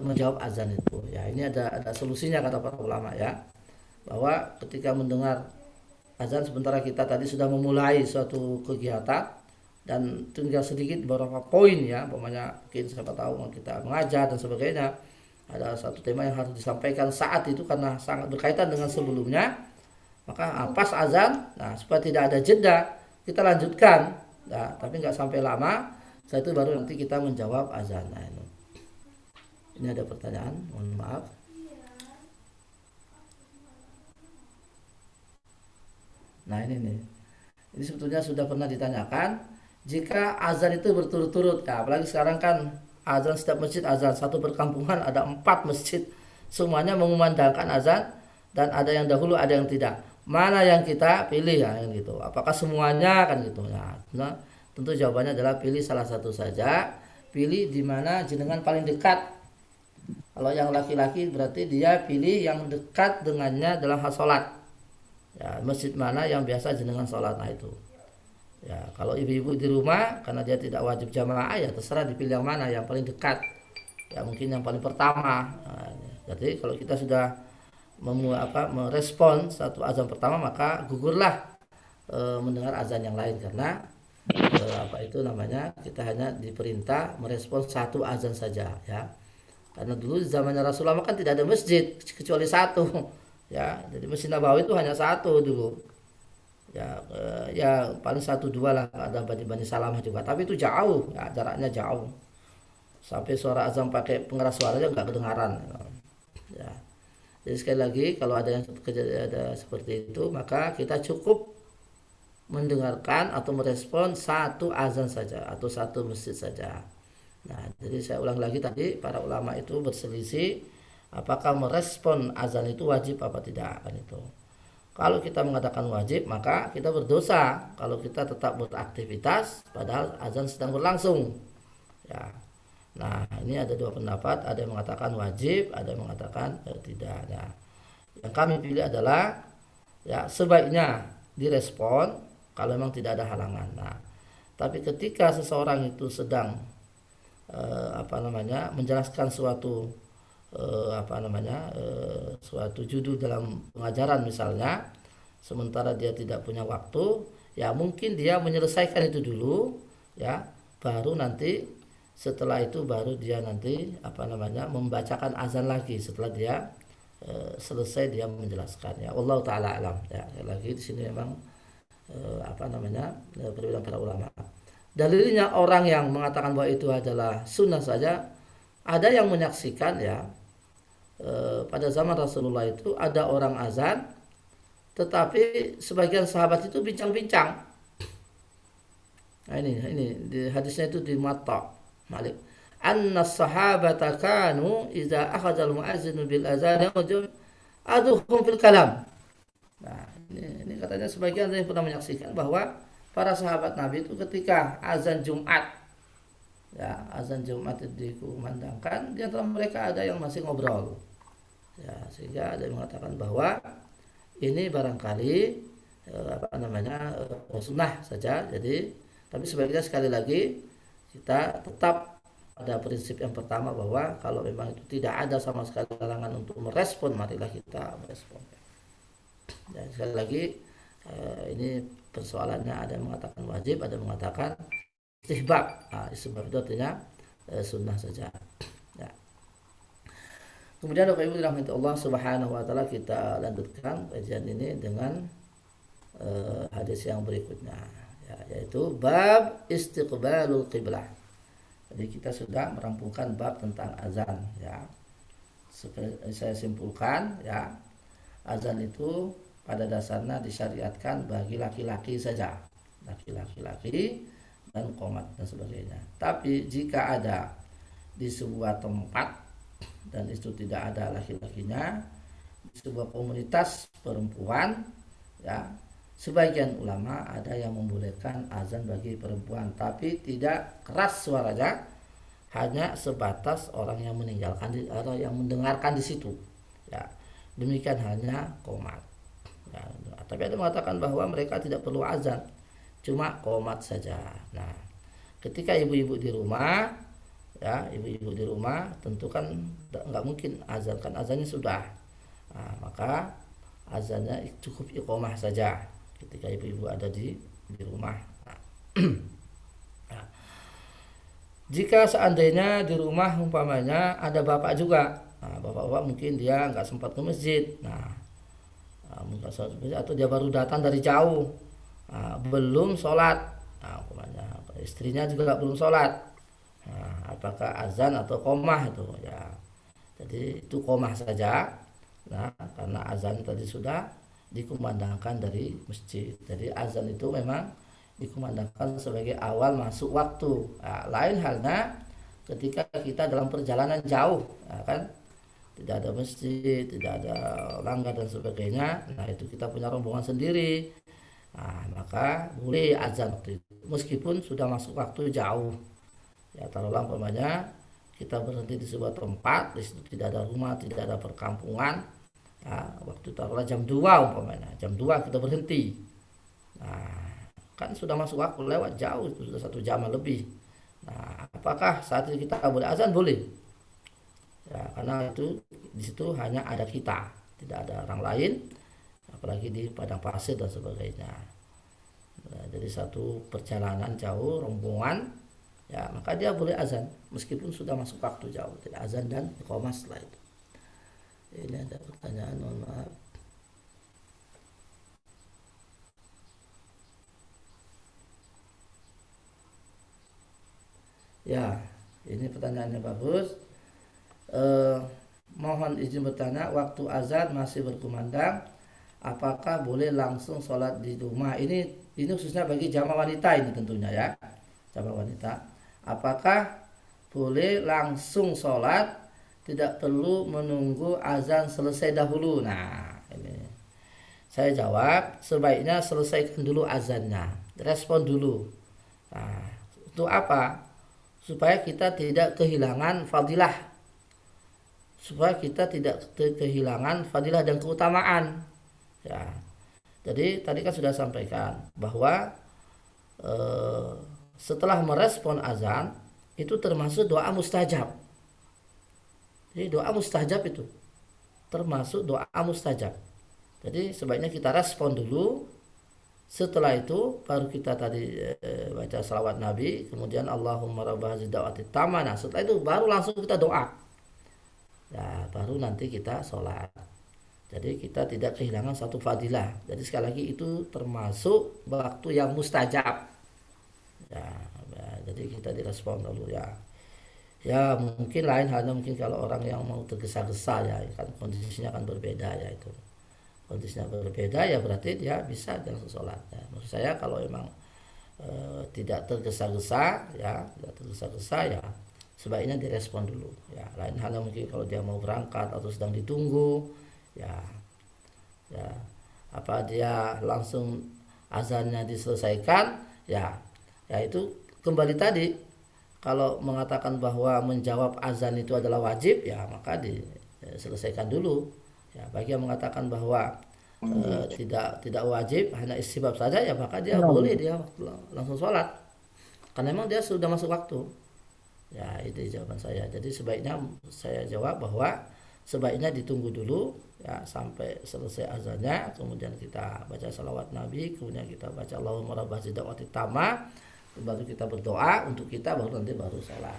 menjawab azan itu ya. Ini ada solusinya kata para ulama ya, bahwa ketika mendengar azan sementara kita tadi sudah memulai suatu kegiatan dan tinggal sedikit beberapa poin ya, umpamanya mungkin siapa tahu kita mengajar dan sebagainya, ada satu tema yang harus disampaikan saat itu karena sangat berkaitan dengan sebelumnya, maka pas azan, nah supaya tidak ada jeda kita lanjutkan, nah, tapi nggak sampai lama, setelah itu baru nanti kita menjawab azan. Nah, ini ada pertanyaan, mohon maaf. Nah ini sebetulnya sudah pernah ditanyakan. Jika azan itu berturut-turut, ya, apalagi sekarang kan azan setiap masjid azan, satu perkampungan ada 4 masjid, semuanya mengumandangkan azan dan ada yang dahulu ada yang tidak. Mana yang kita pilih ya kan gitu? Apakah semuanya kan gitu? Nah, tentu jawabannya adalah pilih salah satu saja. Pilih di mana jenengan paling dekat. Kalau yang laki-laki berarti dia pilih yang dekat dengannya dalam hal sholat. Ya, masjid mana yang biasa jenengan sholat, nah itu. Ya, kalau ibu-ibu di rumah karena dia tidak wajib jamaah ya terserah dipilih yang mana yang paling dekat. Ya mungkin yang paling pertama. Nah, jadi kalau kita sudah merespon satu azan pertama maka gugurlah mendengar azan yang lain karena kita hanya diperintah merespon satu azan saja ya. Karena dulu zamannya Rasulullah kan tidak ada masjid kecuali satu. Ya, jadi Masjid Nabawi itu hanya satu dulu. Ya paling 1-2 lah, ada Bani Salamah juga, tapi itu jauh ya, jaraknya jauh sampai suara azan pakai pengeras suaranya nggak kedengaran ya. Jadi sekali lagi kalau ada yang ada seperti itu maka kita cukup mendengarkan atau merespon satu azan saja atau satu masjid saja. Nah, jadi saya ulang lagi tadi para ulama itu berselisih apakah merespon azan itu wajib apa tidak kan itu. Kalau kita mengatakan wajib maka kita berdosa kalau kita tetap beraktivitas padahal azan sedang berlangsung ya. Nah, ini ada 2 pendapat, ada yang mengatakan wajib, ada yang mengatakan tidak. Nah, yang kami pilih adalah ya sebaiknya direspon kalau memang tidak ada halangan. Nah, tapi ketika seseorang itu sedang menjelaskan suatu suatu judul dalam pengajaran misalnya, sementara dia tidak punya waktu, ya mungkin dia menyelesaikan itu dulu, ya baru nanti setelah itu baru dia nanti membacakan azan lagi setelah dia selesai dia menjelaskan. Ya Allah taala alam. Ya lagi di sini memang perbedaan para ulama. Dalilnya orang yang mengatakan bahwa itu adalah sunnah saja, ada yang menyaksikan ya, pada zaman Rasulullah itu ada orang azan, tetapi sebagian sahabat itu bincang-bincang. Nah ini di hadisnya itu di Muwatta Malik. Anna sahabata kanu idza akhadha al-mu'azzinu bil azan aduhum fil kalam. Nah, ini katanya sebagian yang pernah menyaksikan bahwa para sahabat Nabi itu ketika azan Jumat, ya azan Jumat itu dikumandangkan, di antara mereka ada yang masih ngobrol, ya sehingga ada yang mengatakan bahwa ini barangkali sunnah saja. Jadi tapi sebaiknya sekali lagi kita tetap pada prinsip yang pertama bahwa kalau memang itu tidak ada sama sekali larangan untuk merespon, marilah kita merespon. Dan sekali lagi ini persoalannya ada yang mengatakan wajib, ada yang mengatakan istihbab. Istihbab itu artinya sunnah saja. Ya. Kemudian Bapak Ibu dirahmati Allah Subhanahu wa taala, kita lanjutkan kajian ini dengan hadis yang berikutnya, ya, yaitu bab istiqbalul qiblah. Jadi kita sudah merampungkan bab tentang azan, ya. Seperti saya simpulkan, ya, azan itu pada dasarnya disyariatkan bagi laki-laki saja, laki-laki dan qomat dan sebagainya. Tapi jika ada di sebuah tempat dan itu tidak ada laki-lakinya, di sebuah komunitas perempuan, ya, sebagian ulama ada yang membolehkan azan bagi perempuan, tapi tidak keras suaranya, hanya sebatas orang yang meninggalkan atau yang mendengarkan di situ, ya. Demikian hanya qomat. Ya, tapi ada yang mengatakan bahwa mereka tidak perlu azan, cuma qomat saja. Nah, ketika ibu-ibu di rumah, ya ibu-ibu di rumah tentu kan nggak mungkin azan, kan azannya sudah. Nah, maka azannya cukup iqomah saja ketika ibu-ibu ada di rumah. Nah, nah, jika seandainya di rumah umpamanya ada bapak juga, nah, bapak-bapak mungkin dia nggak sempat ke masjid, atau dia baru datang dari jauh, belum sholat, umpamanya istrinya juga belum sholat, apakah azan atau qomah itu, ya jadi itu qomah saja. Nah, karena azan tadi sudah dikumandangkan dari masjid, jadi azan itu memang dikumandangkan sebagai awal masuk waktu. Nah, lain halnya ketika kita dalam perjalanan jauh, ya kan, tidak ada masjid, tidak ada langgar dan sebagainya. Nah, itu kita punya rombongan sendiri. Nah, maka boleh azan waktu itu, meskipun sudah masuk waktu jauh. Ya, taruhlah umpamanya kita berhenti di sebuah tempat, di situ tidak ada rumah, tidak ada perkampungan. Nah, waktu taruhlah jam 2 umpamanya, jam 2 kita berhenti. Nah, kan sudah masuk waktu, lewat jauh, sudah 1 jam lebih. Nah, apakah saat itu kita boleh azan? Boleh. Ya, karena itu di situ hanya ada kita, tidak ada orang lain, apalagi di padang pasir dan sebagainya. Nah, jadi satu perjalanan jauh, rombongan, ya maka dia boleh azan meskipun sudah masuk waktu jauh, tidak azan dan iqamah setelah itu. Ini ada pertanyaan, mohon maaf. Ya, ini pertanyaannya bagus. Mohon izin bertanya, waktu azan masih berkumandang, apakah boleh langsung sholat di rumah? Ini khususnya bagi jamaah wanita ini tentunya, ya, jamaah wanita. Apakah boleh langsung sholat, tidak perlu menunggu azan selesai dahulu? Nah, ini saya jawab, sebaiknya selesaikan dulu azannya, respon dulu. Nah, itu apa? Supaya kita tidak kehilangan fadilah, supaya kita tidak kehilangan fadilah dan keutamaan, ya. Jadi tadi kan sudah sampaikan bahwa setelah merespon azan, itu termasuk doa mustajab. Jadi doa mustajab itu termasuk doa mustajab. Jadi sebaiknya kita respon dulu. Setelah itu baru kita tadi baca salawat Nabi, kemudian Allahumma rabb hadzal da'wati tamma. Nah, setelah itu baru langsung kita doa. Nah, baru nanti kita sholat. Jadi kita tidak kehilangan satu fadilah. Jadi sekali lagi itu termasuk waktu yang mustajab. Ya, jadi kita direspon dulu ya. Ya mungkin lain halnya mungkin kalau orang yang mau tergesa-gesa ya kan kondisinya kan berbeda ya itu. Kondisinya berbeda ya berarti dia bisa langsung sholat. Ya, maksud saya kalau emang tidak tergesa-gesa ya tidak tergesa-gesa ya sebaiknya direspon dulu ya. Lain halnya mungkin kalau dia mau berangkat atau sedang ditunggu ya ya apa dia langsung azannya diselesaikan ya ya itu kembali tadi kalau mengatakan bahwa menjawab azan itu adalah wajib ya maka diselesaikan dulu ya. Bagi yang mengatakan bahwa tidak wajib hanya istihbab saja ya maka dia boleh dia langsung sholat karena memang dia sudah masuk waktu ya. Itu jawaban saya. Jadi sebaiknya saya jawab bahwa sebaiknya ditunggu dulu ya sampai selesai azannya, kemudian kita baca salawat Nabi, kemudian kita baca Allahumma rabb hadzal da'wati tamma, baru kita berdoa untuk kita, baru nanti baru sholat.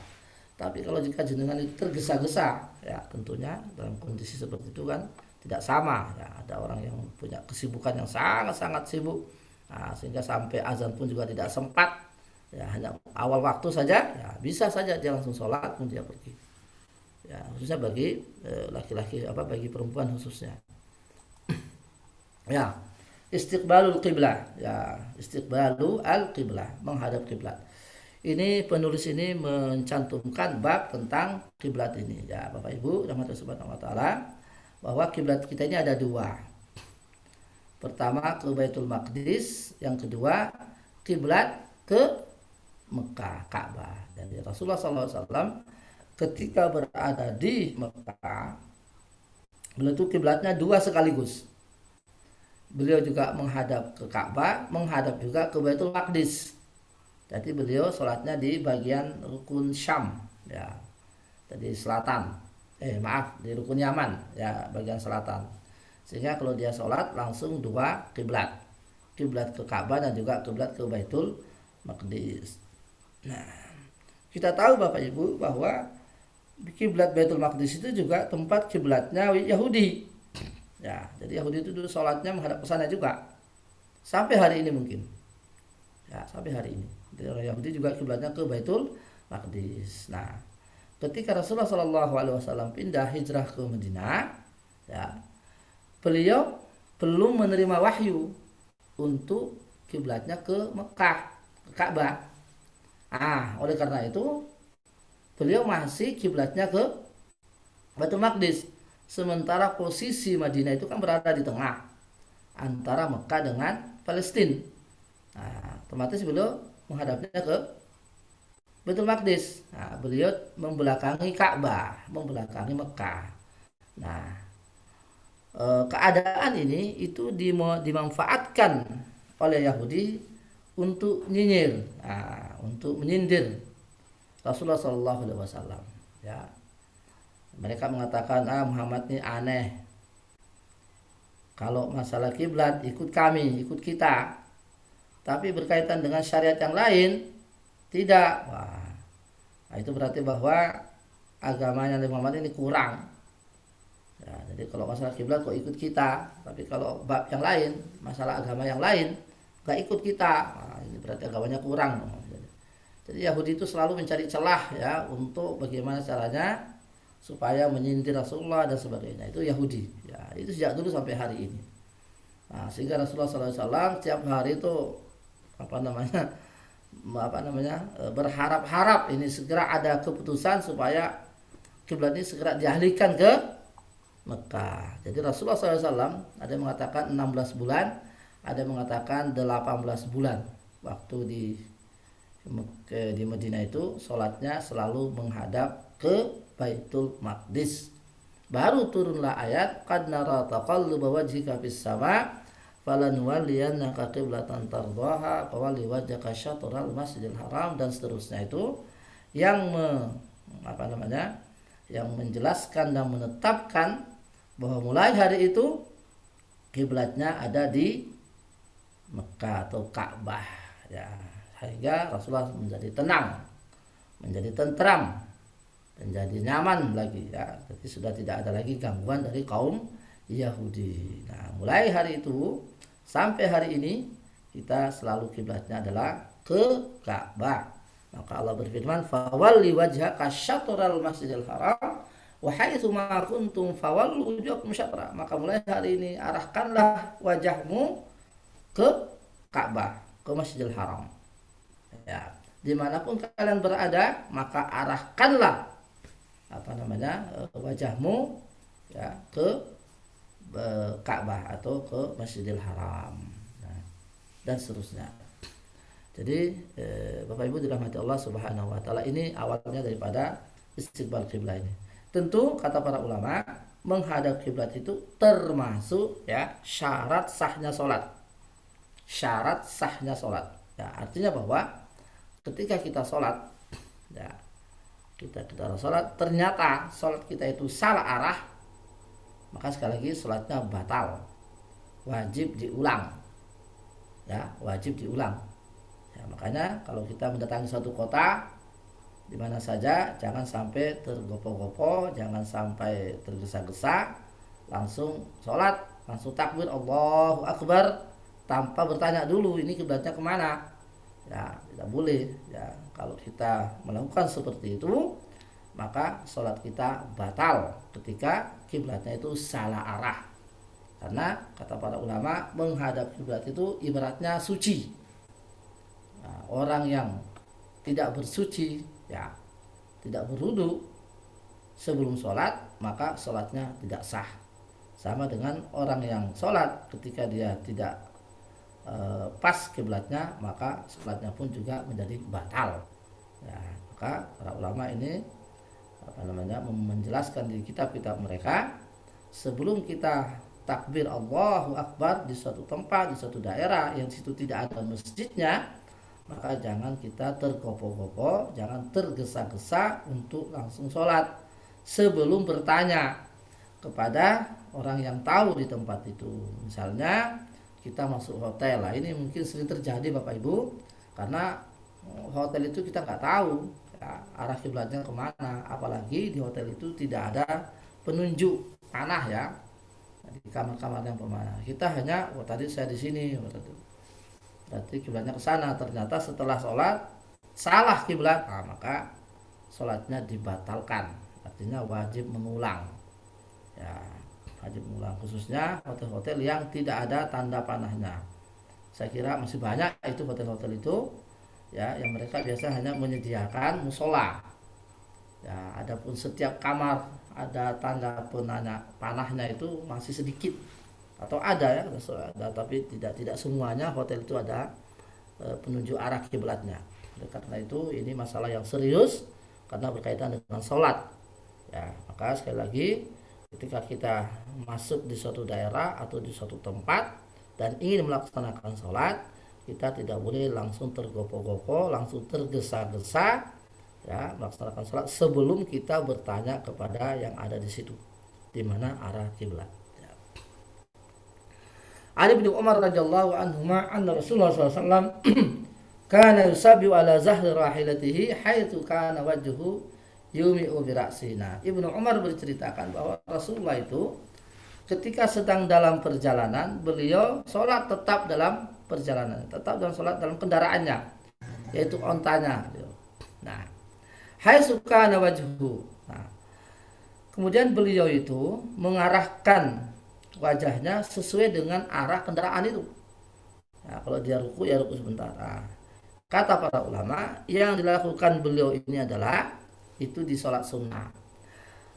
Tapi kalau jika jenengan itu tergesa-gesa ya tentunya dalam kondisi seperti itu kan tidak sama ya. Ada orang yang punya kesibukan yang sangat-sangat sibuk nah, sehingga sampai azan pun juga tidak sempat ya, hanya awal waktu saja ya bisa saja dia langsung sholat kemudian dia pergi ya, khususnya bagi laki-laki bagi perempuan khususnya ya. Istiqbalul qiblah ya, istiqbalu al qiblah, menghadap kiblat. Ini penulis ini mencantumkan bab tentang kiblat ini ya Bapak Ibu rahmatullahi subhanahu wa taala, bahwa kiblat kita ini ada dua. Pertama ke Baitul Maqdis, yang kedua kiblat ke Mekah, Ka'bah. Dan Rasulullah SAW ketika berada di Mekah, beliau itu kiblatnya dua sekaligus. Beliau juga menghadap ke Ka'bah, menghadap juga ke Baitul Maqdis. Jadi beliau sholatnya di bagian rukun Syam, ya, jadi selatan. Di rukun Yaman, ya, bagian selatan. Sehingga kalau dia sholat langsung dua kiblat, kiblat ke Ka'bah dan juga kiblat ke Baitul Maqdis. Nah, kita tahu Bapak Ibu bahwa kiblat Baitul Maqdis itu juga tempat kiblatnya Yahudi. Ya, jadi Yahudi itu dulu sholatnya menghadap ke sana juga. Sampai hari ini mungkin. Ya, sampai hari ini. Jadi orang Yahudi juga kiblatnya ke Baitul Maqdis. Nah, ketika Rasulullah SAW pindah hijrah ke Madinah, ya, beliau belum menerima wahyu untuk kiblatnya ke Mekah, ke Ka'bah. Oleh karena itu beliau masih kiblatnya ke Baitul Maqdis. Sementara posisi Madinah itu kan berada di tengah antara Mekah dengan Palestina. Otomatis beliau menghadapnya ke Baitul Maqdis. Beliau membelakangi Ka'bah, membelakangi Mekah. Nah, keadaan ini itu dimanfaatkan oleh Yahudi untuk nyinyir, untuk menyindir Rasulullah SAW. Ya, mereka mengatakan Muhammad ini aneh. Kalau masalah kiblat ikut kami, ikut kita. Tapi berkaitan dengan syariat yang lain tidak. Itu berarti bahwa agamanya Nabi Muhammad ini kurang. Ya, jadi kalau masalah kiblat kok ikut kita, tapi kalau bab yang lain, masalah agama yang lain gak ikut kita. Ini berarti agamanya kurang. Jadi Yahudi itu selalu mencari celah ya untuk bagaimana caranya supaya menyindir Rasulullah dan sebagainya. Itu Yahudi ya, itu sejak dulu sampai hari ini. Sehingga Rasulullah SAW setiap hari itu berharap-harap ini segera ada keputusan supaya kiblat ini segera dialihkan ke Mekah. Jadi Rasulullah SAW ada yang mengatakan 16 bulan, ada yang mengatakan 18 bulan waktu di Madinah itu sholatnya selalu menghadap ke Baitul Maqdis. Baru turunlah ayat qad nara taqalluba wajhika fis sama falanwalliyannaka qiblatan tardaha fawalli wajhaka syatral masjidil haram dan seterusnya itu yang yang menjelaskan dan menetapkan bahwa mulai hari itu kiblatnya ada di Mekah atau Ka'bah, ya, sehingga Rasulullah menjadi tenang, menjadi tentram, menjadi nyaman lagi, ya. Jadi sudah tidak ada lagi gangguan dari kaum Yahudi. Nah, mulai hari itu sampai hari ini kita selalu kiblatnya adalah ke Ka'bah. Maka Allah berfirman, "Fawalli wajhaka syatral masjidil haram wa haitsu ma kuntum fawallu wujuhakum syatra." Maka mulai hari ini arahkanlah wajahmu ke Ka'bah, ke Masjidil Haram. Ya, dimanapun kalian berada, maka arahkanlah wajahmu, ya, ke Ka'bah atau ke Masjidil Haram. Nah, dan seterusnya. Jadi Bapak Ibu dirahmati Allah Subhanahu wa taala, ini awalnya daripada istiqbal kiblat ini. Tentu kata para ulama, menghadap kiblat itu termasuk, ya, syarat sahnya sholat. Syarat sahnya sholat. Ya, artinya bahwa ketika kita sholat, ya, kita sholat, ternyata sholat kita itu salah arah, maka sekali lagi sholatnya batal, wajib diulang, ya, wajib diulang. Ya, makanya kalau kita mendatangi suatu kota di mana saja, jangan sampai tergopoh-gopoh, jangan sampai tergesa-gesa, langsung sholat, langsung takbir Allahu Akbar tanpa bertanya dulu ini kiblatnya kemana. Ya, tidak boleh. Ya, kalau kita melakukan seperti itu, maka sholat kita batal ketika kiblatnya itu salah arah. Karena kata para ulama, menghadap kiblat itu ibaratnya suci. Nah, orang yang tidak bersuci, ya, tidak berwudu sebelum sholat, maka sholatnya tidak sah. Sama dengan orang yang sholat ketika dia tidak pas kiblatnya, maka sholatnya pun juga menjadi batal. Ya, maka para ulama ini menjelaskan di kitab-kitab mereka, sebelum kita takbir Allahu Akbar di suatu tempat, di suatu daerah yang situ tidak ada masjidnya, maka jangan kita tergopoh-gopoh, jangan tergesa-gesa untuk langsung sholat sebelum bertanya kepada orang yang tahu di tempat itu. Misalnya kita masuk hotel, lah ini mungkin sering terjadi Bapak Ibu, karena hotel itu kita nggak tahu, ya, arah kiblatnya kemana, apalagi di hotel itu tidak ada penunjuk panah, ya, di kamar-kamar yang kemana. Kita hanya, tadi saya di sini, berarti kiblatnya ke sana. Ternyata setelah sholat salah kiblat, maka sholatnya dibatalkan, artinya wajib mengulang, ya, wajib mengulang, khususnya hotel-hotel yang tidak ada tanda panahnya. Saya kira masih banyak itu hotel-hotel itu, ya, yang mereka biasa hanya menyediakan musola, ya, adapun setiap kamar ada tanda panahnya itu masih sedikit, atau ada, ya, ada, tapi tidak semuanya hotel itu ada penunjuk arah kiblatnya. Karena itu ini masalah yang serius karena berkaitan dengan sholat, ya. Maka sekali lagi, ketika kita masuk di suatu daerah atau di suatu tempat dan ingin melaksanakan sholat, kita tidak boleh langsung tergopoh-gopoh, langsung tergesa-gesa, ya, melaksanakan sholat sebelum kita bertanya kepada yang ada di situ di mana arah kiblat. Ali bin Umar radhiyallahu anhuma anna Rasulullah SAW kana yusabiu ala zahri rahilatihi haitsu kana wajhu yumi'u bi ra'sina. Ibnu Umar berceritakan bahwa Rasulullah itu ketika sedang dalam perjalanan, beliau sholat tetap dalam perjalanan, tetap dalam sholat dalam kendaraannya, yaitu ontanya. Nah, haitsu kana wajhu. Nah, kemudian beliau itu mengarahkan wajahnya sesuai dengan arah kendaraan itu. Nah, kalau dia ruku, ya ruku sebentar. Nah, kata para ulama, yang dilakukan beliau ini adalah itu di sholat sunnah.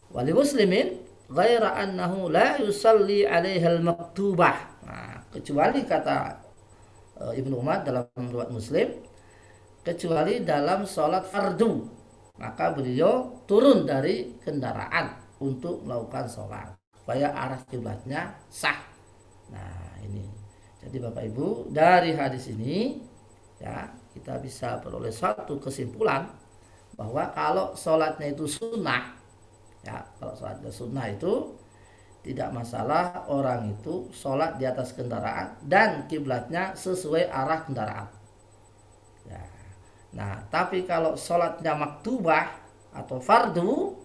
Wali muslimin ghaira annahu la yusalli alaiha al-maktubah. Nah, kecuali kata Ibnu Umar dalam riwayat Muslim, kecuali dalam sholat fardu, maka beliau turun dari kendaraan untuk melakukan sholat supaya arah kiblatnya sah. Nah, ini. Jadi Bapak Ibu, dari hadis ini, ya, kita bisa beroleh satu kesimpulan bahwa kalau sholatnya itu sunnah, ya kalau sholatnya sunnah itu tidak masalah orang itu sholat di atas kendaraan dan kiblatnya sesuai arah kendaraan. Ya. Nah, tapi kalau sholatnya maktubah atau fardu,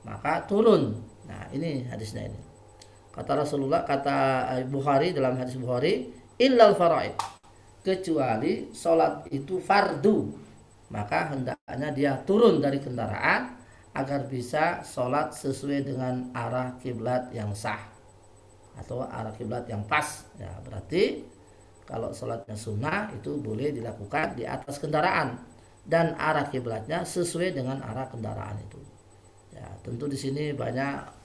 maka turun. Nah, ini hadisnya ini. Kata Rasulullah, kata Bukhari dalam hadis Bukhari, illal faraid, kecuali sholat itu fardu, maka hendaknya dia turun dari kendaraan agar bisa sholat sesuai dengan arah kiblat yang sah atau arah kiblat yang pas. Ya, berarti kalau sholatnya sunnah itu boleh dilakukan di atas kendaraan dan arah kiblatnya sesuai dengan arah kendaraan itu. Ya, tentu di sini banyak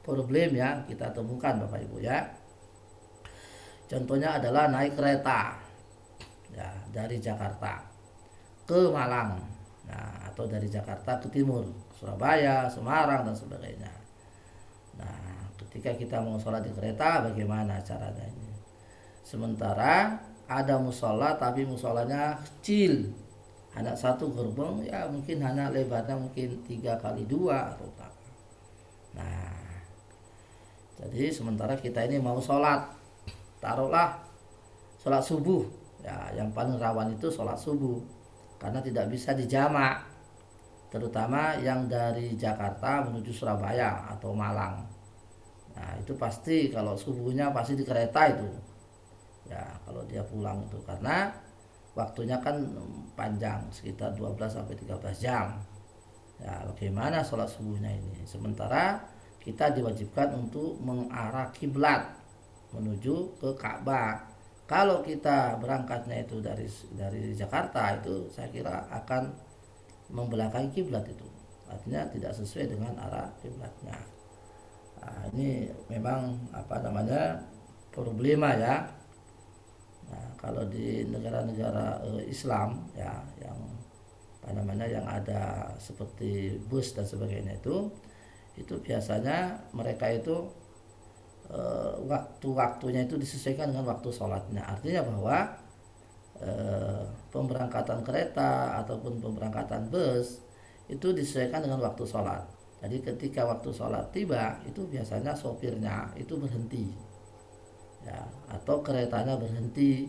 problem yang kita temukan Bapak Ibu ya. Contohnya adalah naik kereta ya, dari Jakarta ke Malang, nah, atau dari Jakarta ke timur, Surabaya, Semarang dan sebagainya. Nah, ketika kita mau sholat di kereta, bagaimana caranya ini? Sementara ada musola tapi musolanya kecil, hanya satu gerbong, ya mungkin hanya lebarnya mungkin 3x2 atau berapa. Nah, jadi sementara kita ini mau sholat, taruhlah sholat subuh, ya yang paling rawan itu sholat subuh karena tidak bisa dijamak, terutama yang dari Jakarta menuju Surabaya atau Malang. Nah itu pasti kalau subuhnya pasti di kereta itu, ya kalau dia pulang itu karena waktunya kan panjang sekitar 12 sampai 13 jam. Ya bagaimana sholat subuhnya ini? Sementara kita diwajibkan untuk mengarah kiblat menuju ke Ka'bah. Kalau kita berangkatnya itu dari Jakarta, itu saya kira akan membelakangi kiblat itu. Artinya tidak sesuai dengan arah kiblatnya. Nah, ini memang problema ya. Nah, kalau di negara-negara Islam ya yang ada seperti bus dan sebagainya itu biasanya mereka itu waktu-waktunya itu disesuaikan dengan waktu sholatnya. Artinya bahwa pemberangkatan kereta ataupun pemberangkatan bus itu disesuaikan dengan waktu sholat. Jadi ketika waktu sholat tiba itu biasanya sopirnya itu berhenti, ya, atau keretanya berhenti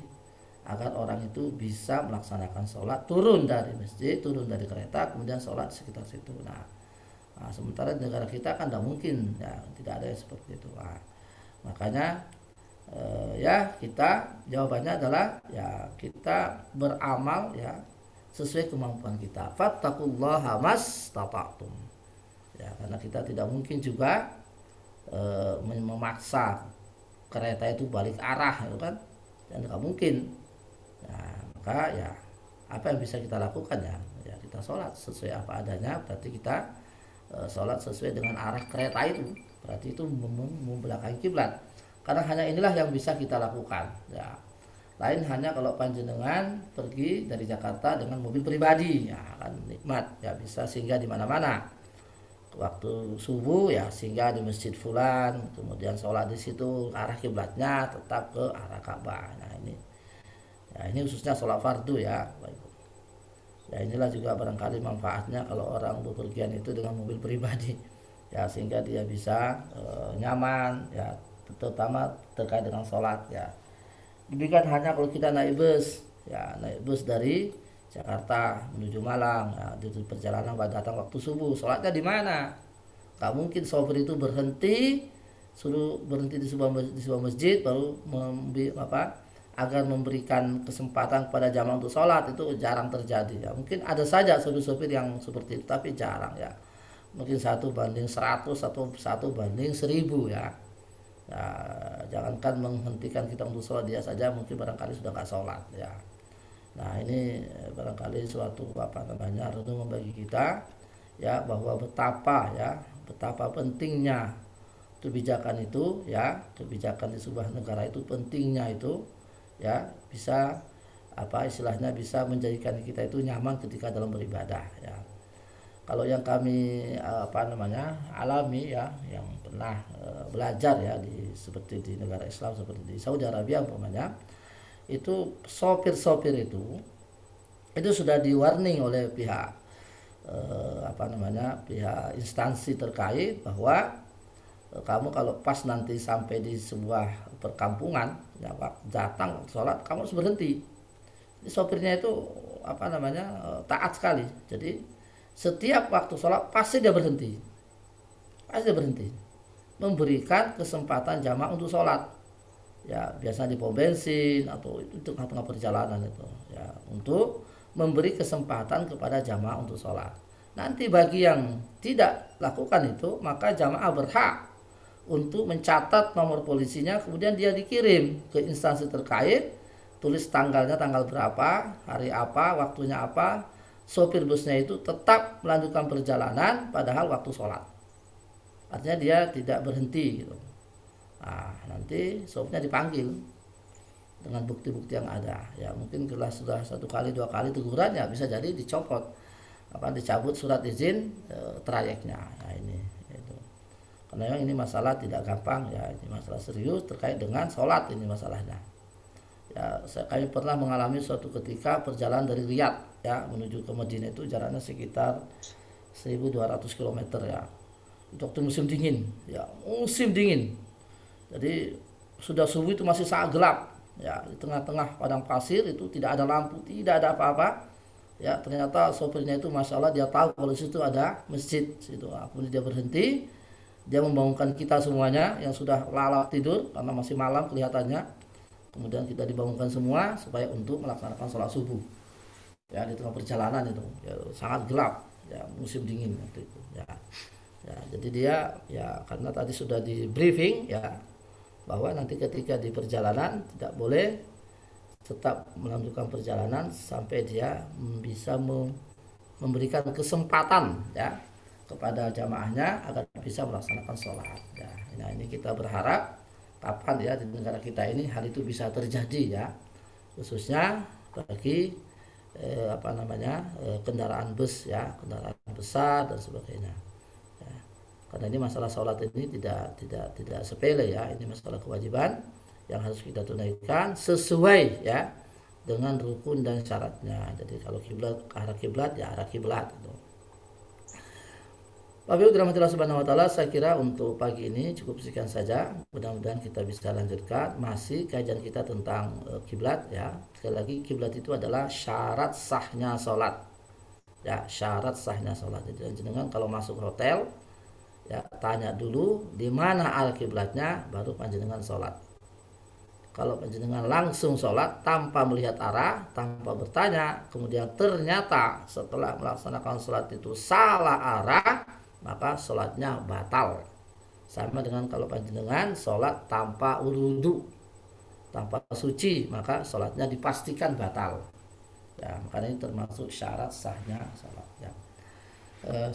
agar orang itu bisa melaksanakan sholat, turun dari masjid, turun dari kereta, kemudian sholat sekitar situ. Nah, sementara di negara kita kan tidak mungkin, ya, tidak ada yang seperti itu. Nah, makanya ya kita jawabannya adalah ya kita beramal ya sesuai kemampuan kita. Fattaqullaha mastata'tum. Ya karena kita tidak mungkin juga memaksa kereta itu balik arah itu kan, dan tidak mungkin. Nah, maka ya apa yang bisa kita lakukan ya kita sholat sesuai apa adanya. Berarti kita sholat sesuai dengan arah kereta itu, berarti itu membelakangi kiblat. Karena hanya inilah yang bisa kita lakukan. Ya. Lain hanya kalau panjenengan pergi dari Jakarta dengan mobil pribadi, ya kan nikmat, ya bisa singgah di mana-mana. Waktu subuh ya singgah di masjid fulan, kemudian sholat di situ, arah kiblatnya tetap ke arah Ka'bah. Nah ini khususnya sholat fardu ya. Ya inilah juga barangkali manfaatnya kalau orang bepergian itu dengan mobil pribadi, ya sehingga dia bisa nyaman, ya terutama terkait dengan sholat ya. Demikian hanya kalau kita naik bus, ya naik bus dari Jakarta menuju Malang, ya, di perjalanan pada datang waktu subuh, sholatnya di mana? Gak mungkin sopir itu suruh berhenti di sebuah masjid baru agar memberikan kesempatan kepada jamaah untuk sholat, itu jarang terjadi ya. Mungkin ada saja sopir-sopir yang seperti itu tapi jarang ya. Mungkin 1:100 atau 1:1000 ya. Ya, jangankan menghentikan kita untuk sholat, dia saja mungkin barangkali sudah nggak sholat ya. Nah ini barangkali suatu renungan bagi kita ya, bahwa betapa pentingnya kebijakan itu ya, kebijakan di sebuah negara itu pentingnya itu ya, bisa istilahnya bisa menjadikan kita itu nyaman ketika dalam beribadah ya. Kalau yang kami alami ya, yang pernah belajar ya seperti di negara Islam seperti di Saudi Arabia umpamanya, itu sopir-sopir itu sudah di warning oleh pihak pihak instansi terkait bahwa kamu kalau pas nanti sampai di sebuah perkampungan, ya, datang sholat, kamu harus berhenti. Jadi sopirnya itu taat sekali. Jadi setiap waktu sholat pasti dia berhenti, memberikan kesempatan jamaah untuk sholat. Ya biasa di pom bensin atau itu tengah-tengah perjalanan itu, ya untuk memberi kesempatan kepada jamaah untuk sholat. Nanti bagi yang tidak lakukan itu, maka jamaah berhak untuk mencatat nomor polisinya, kemudian dia dikirim ke instansi terkait, tulis tanggalnya, tanggal berapa, hari apa, waktunya apa, sopir busnya itu tetap melanjutkan perjalanan padahal waktu sholat. Artinya dia tidak berhenti gitu. Nah, nanti sopirnya dipanggil dengan bukti-bukti yang ada. Ya mungkin kalau sudah 1 kali 2 kali teguran, ya bisa jadi dicopot, dicabut surat izin trayeknya. Nah ini itu. Karena ini masalah tidak gampang, ya ini masalah serius terkait dengan sholat ini masalahnya. Ya kami pernah mengalami suatu ketika perjalanan dari Riyadh ya menuju ke Madinah, itu jaraknya sekitar 1.200 km ya. Waktu musim dingin, ya musim dingin. Jadi sudah subuh itu masih sangat gelap, ya di tengah-tengah padang pasir itu tidak ada lampu, tidak ada apa-apa. Ya ternyata sopirnya itu masya Allah dia tahu kalau situ ada masjid situ. Kemudian dia berhenti, dia membangunkan kita semuanya yang sudah lalap tidur karena masih malam kelihatannya. Kemudian kita dibangunkan semua supaya untuk melaksanakan sholat subuh. Ya di tengah perjalanan itu, ya, sangat gelap, ya musim dingin waktu itu. Ya. Ya, jadi dia ya karena tadi sudah di briefing ya bahwa nanti ketika di perjalanan tidak boleh, tetap melanjutkan perjalanan sampai dia bisa memberikan kesempatan ya kepada jamaahnya agar bisa melaksanakan sholat. Ya, nah ini kita berharap kapan ya di negara kita ini hal itu bisa terjadi ya, khususnya bagi kendaraan bus ya, kendaraan besar dan sebagainya. Karena ini masalah sholat ini tidak sepele ya, ini masalah kewajiban yang harus kita tunaikan sesuai ya dengan rukun dan syaratnya. Jadi kalau kiblat arah kiblat ya arah kiblat itu. Bapak Ibu dirahmati Allah Subhanahu wa taala, saya kira untuk pagi ini cukup sekian saja. Mudah-mudahan kita bisa lanjutkan masih kajian kita tentang kiblat ya. Sekali lagi kiblat itu adalah syarat sahnya sholat. Ya, syarat sahnya sholat. Jadi jenengan kalau masuk hotel ya tanya dulu di mana arah kiblatnya, baru panjenengan sholat. Kalau panjenengan langsung sholat tanpa melihat arah, tanpa bertanya, kemudian ternyata setelah melaksanakan sholat itu salah arah, maka sholatnya batal. Sama dengan kalau panjenengan sholat tanpa wudu, tanpa suci, maka sholatnya dipastikan batal. Ya, makanya ini termasuk syarat sahnya sholat. Ya.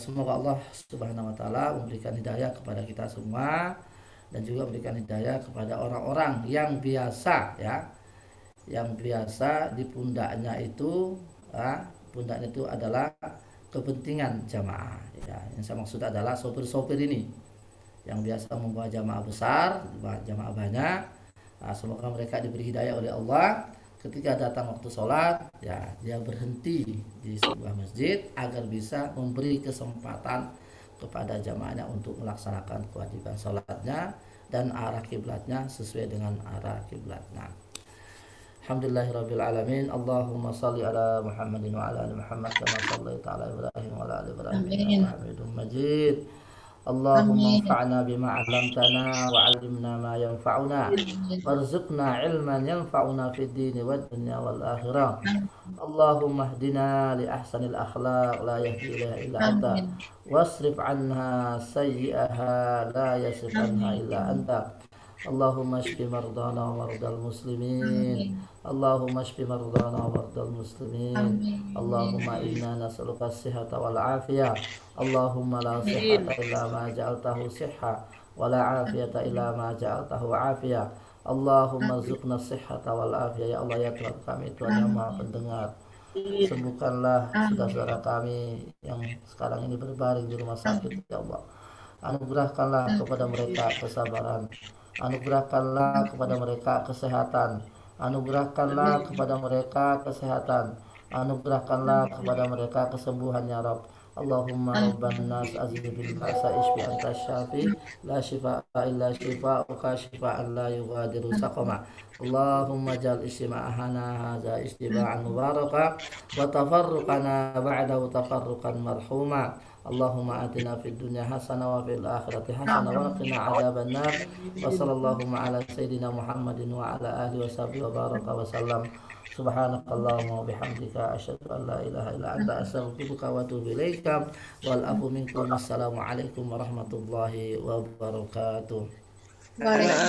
Semoga Allah Subhanahu wa taala memberikan hidayah kepada kita semua dan juga memberikan hidayah kepada orang-orang yang biasa ya, yang biasa di pundaknya itu pundaknya itu adalah kepentingan jamaah ya. Yang saya maksud adalah sopir-sopir ini yang biasa membawa jamaah besar, jamaah banyak. Semoga mereka diberi hidayah oleh Allah. Ketika datang waktu sholat, ya dia berhenti di sebuah masjid agar bisa memberi kesempatan kepada jamaahnya untuk melaksanakan kewajiban sholatnya dan arah kiblatnya sesuai dengan arah kiblatnya. Alhamdulillahirabbil alamin. Allahumma shalli ala Muhammadin wa ala ali Muhammad kama shallaita ala Ibrahim wa ala ali Ibrahim innaka Hamidum Majid. Allahumma anfa'na bima 'allamtana wa 'allimna ma yanfa'una warzuqna 'ilman yanfa'una fid dini wad dunya wal akhirah. Allahumma hdina li ahsanil akhlaq la yahdi ilaiha illa anta wasrif 'anha sayyi'aha la yasrif 'anha illa anta. Allahumma shfi mardana wa mardal muslimin. Allahumma shfi mardana wa mardal muslimin. Allahumma inna nas'aluka as-sihhata wal 'afiyah. Allahumma la sihhata illa ma ja'altahu sihha wa la 'afiyata illa ma ja'altahu 'afiyah. Allahumma rzuqna as-sihhata wal 'afiyah. Ya Allah ya Tuhan kami, Tuhan yang Maha Pendengar, sembuhkanlah saudara-saudara kami yang sekarang ini berbaring di rumah sakit ya Allah. Anugerahkanlah kepada mereka kesabaran, anugerahkanlah kepada mereka kesehatan, anugerahkanlah kepada mereka kesehatan, anugerahkanlah kepada mereka kesembuhan ya Rabb. Allahumma rabban nas azhibil ba'sa ishfi anta syafi la shifaa'a illa shifaa'uka shifaa'an la yughadiru saqama. Allahumma jal istima'ahana hadza istima'an mubaraka wa tafarruqana ba'dahu tafarruqan marhuma. Allahumma atina fid dunya hasanah wa fil akhirati hasanah wa qina adzabannar. Wa sallallahu ala sayyidina Muhammadin wa ala alihi wa sahbihi wa baraka wa sallam. Subhanakallahumma wa bihamdika asyhadu an la ilaha illa anta astaghfiruka wa atubu ilaika. Wal afu minkum. Assalamu alaikum warahmatullahi wabarakatuh.